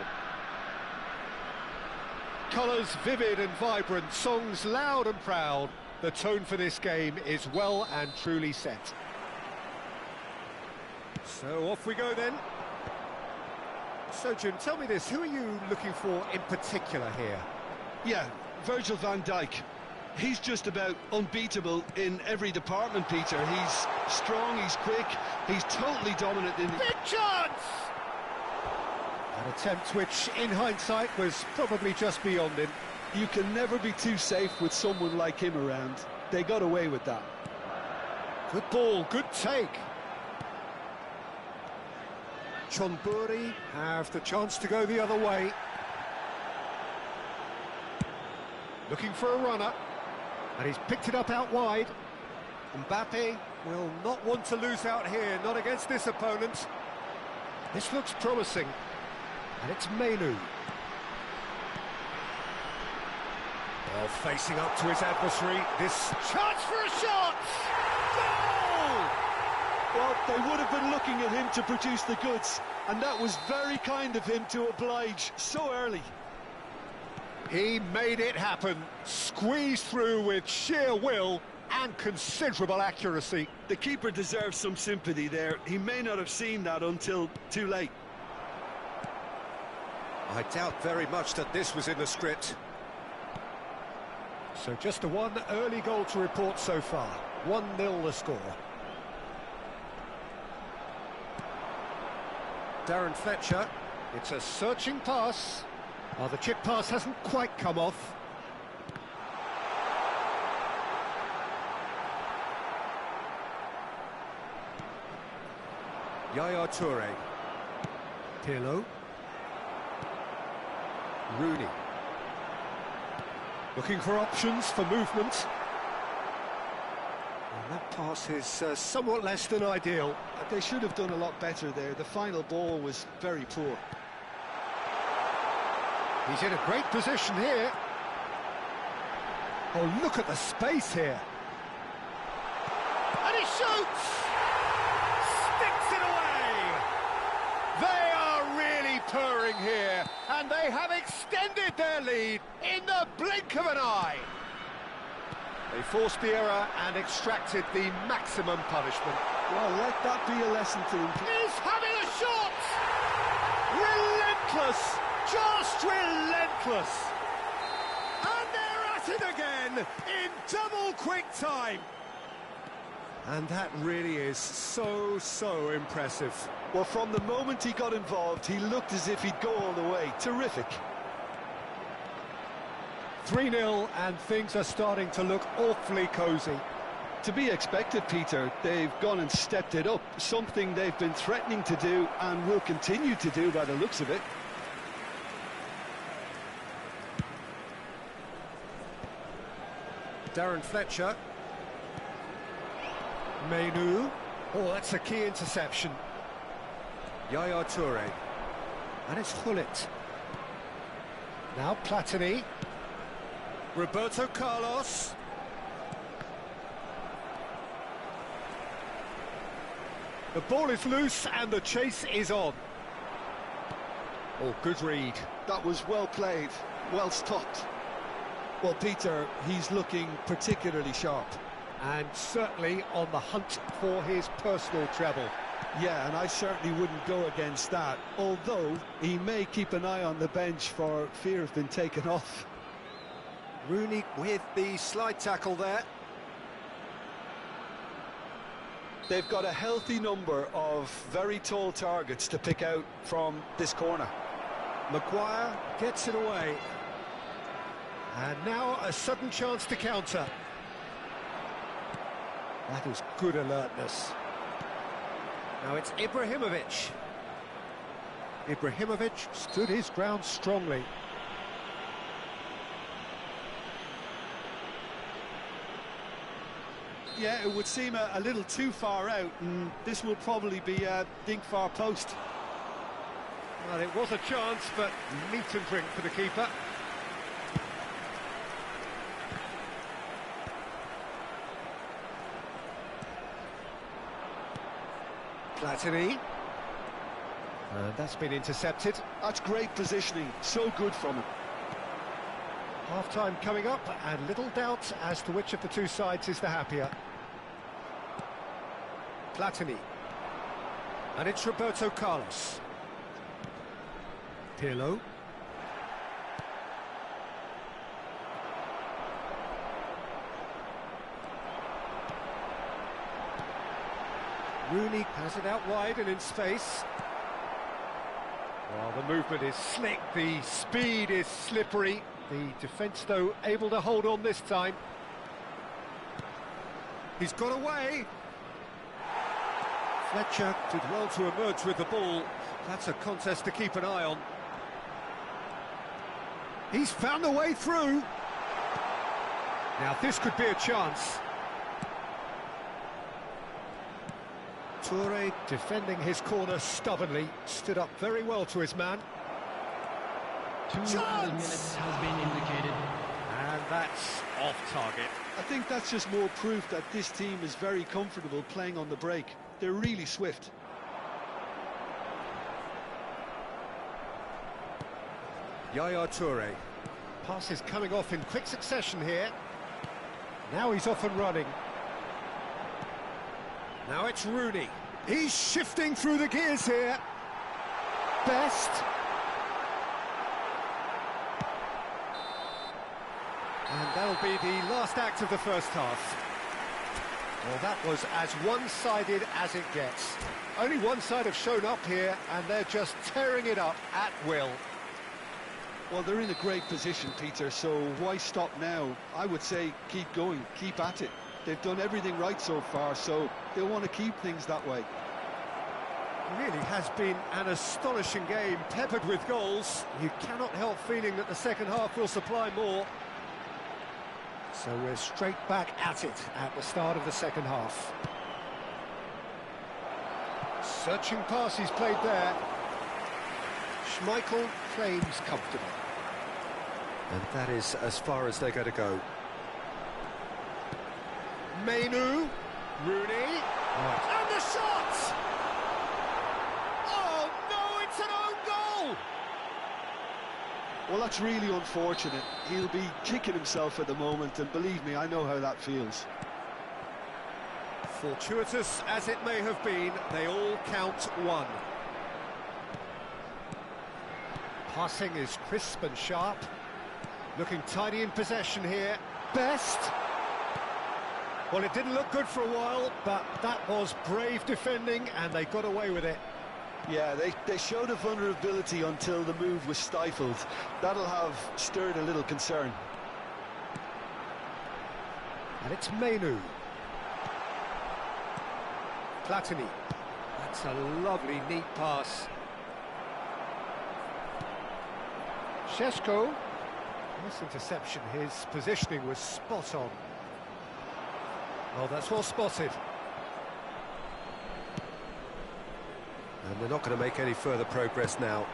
Colours vivid and vibrant, songs loud and proud. The tone for this game is well and truly set. So off we go then. So Jim, tell me this, who are you looking for in particular here? Yeah, Virgil van Dijk. He's just about unbeatable in every department, Peter. He's strong, he's quick, he's totally dominant in... Big chance! An attempt which, in hindsight, was probably just beyond him. You can never be too safe with someone like him around. They got away with that. Good ball, good take. Chonburi have the chance to go the other way. Looking for a runner. And he's picked it up out wide. Mbappe will not want to lose out here, not against this opponent. This looks promising. And it's Menu. Well, facing up to his adversary, this chance for a shot! Goal! Well, they would have been looking at him to produce the goods, and that was very kind of him to oblige so early. He made it happen, squeezed through with sheer will and considerable accuracy. The keeper deserves some sympathy there. He may not have seen that until too late. I doubt very much that this was in the script. So just a one early goal to report so far. 1-0 the score. Darren Fletcher, it's a searching pass. Oh, the chip pass hasn't quite come off. Yaya Toure. Pirlo. Rooney. Looking for options for movement. And that pass is somewhat less than ideal. They should have done a lot better there. The final ball was very poor. He's in a great position here. Oh, look at the space here. And he shoots! Sticks it away! They are really purring here, and they have extended their lead in the blink of an eye. They forced the error and extracted the maximum punishment. Well, let that be a lesson to him. He's having a shot! Relentless! Just relentless! And they're at it again in double quick time. And that really is so impressive. Well, from the moment he got involved, he looked as if he'd go all the way. Terrific. 3-0 and things are starting to look awfully cosy. To be expected, Peter. They've gone and stepped it up. Something they've been threatening to do and will continue to do by the looks of it. Darren Fletcher. Menu. Oh, that's a key interception. Yaya Toure. And it's Hullet. Now Platini. Roberto Carlos. The ball is loose and the chase is on. Oh, good read. That was well played, well stopped. Well, Peter, he's looking particularly sharp. And certainly on the hunt for his personal treble. Yeah, and I certainly wouldn't go against that, although he may keep an eye on the bench for fear of being taken off. Rooney with the slide tackle there. They've got a healthy number of very tall targets to pick out from this corner. Maguire gets it away. And now a sudden chance to counter. That is good alertness. Now it's Ibrahimovic. Ibrahimovic stood his ground strongly. Yeah, it would seem a little too far out, and this will probably be a dink far post. Well, it was a chance, but meat and drink for the keeper. Platini. And that's been intercepted. That's great positioning, so good from him. Half-time coming up, and little doubt as to which of the two sides is the happier. Platini. And it's Roberto Carlos. Pirlo. Rooney has it out wide and in space. Well, the movement is slick, the speed is slippery. The defence, though, able to hold on this time. He's got away. Fletcher did well to emerge with the ball. That's a contest to keep an eye on. He's found a way through. Now, this could be a chance. Toure defending his corner stubbornly, stood up very well to his man. 2 minutes has been indicated. And that's off target. I think that's just more proof that this team is very comfortable playing on the break. They're really swift. Yaya Toure. Pass is coming off in quick succession here. Now he's off and running. Now it's Rooney. He's shifting through the gears here. Best. And that'll be the last act of the first half. Well, that was as one-sided as it gets. Only one side have shown up here, and they're just tearing it up at will. Well, they're in a great position, Peter, so why stop now? I would say keep going, keep at it. They've done everything right so far, so they'll want to keep things that way. It really has been an astonishing game, peppered with goals. You cannot help feeling that the second half will supply more. So we're straight back at it at the start of the second half. Searching pass he's played there. Schmeichel claims comfortable. And that is as far as they're going to go. Mainu, Rooney, and the shot! Oh no, it's an own goal! Well, that's really unfortunate. He'll be kicking himself at the moment, and believe me, I know how that feels. Fortuitous as it may have been, they all count one. Passing is crisp and sharp. Looking tidy in possession here. Best! Well, it didn't look good for a while, but that was brave defending, and they got away with it. Yeah, they showed a vulnerability until the move was stifled. That'll have stirred a little concern. And it's Mainu. Platini. That's a lovely, neat pass. Šeško. This interception, his positioning was spot on. Oh, that's well spotted. And they're not going to make any further progress now.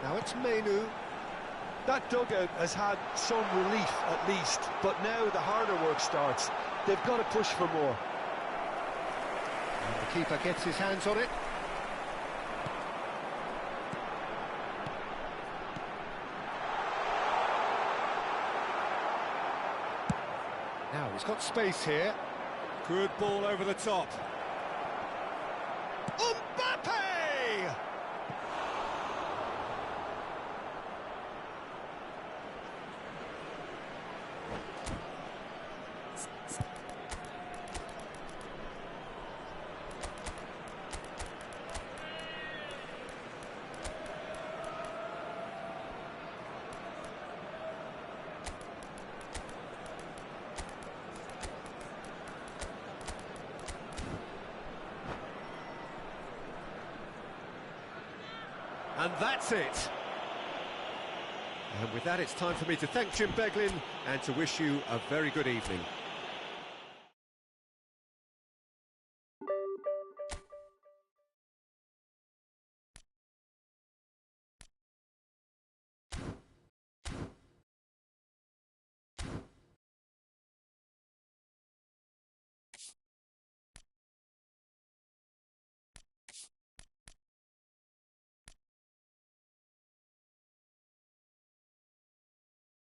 Now it's Mainu. That dugout has had some relief at least, but now the harder work starts. They've got to push for more. And the keeper gets his hands on it. Now he's got space here. Good ball over the top. Mbappe! And that's it. And with that, it's time for me to thank Jim Beglin and to wish you a very good evening.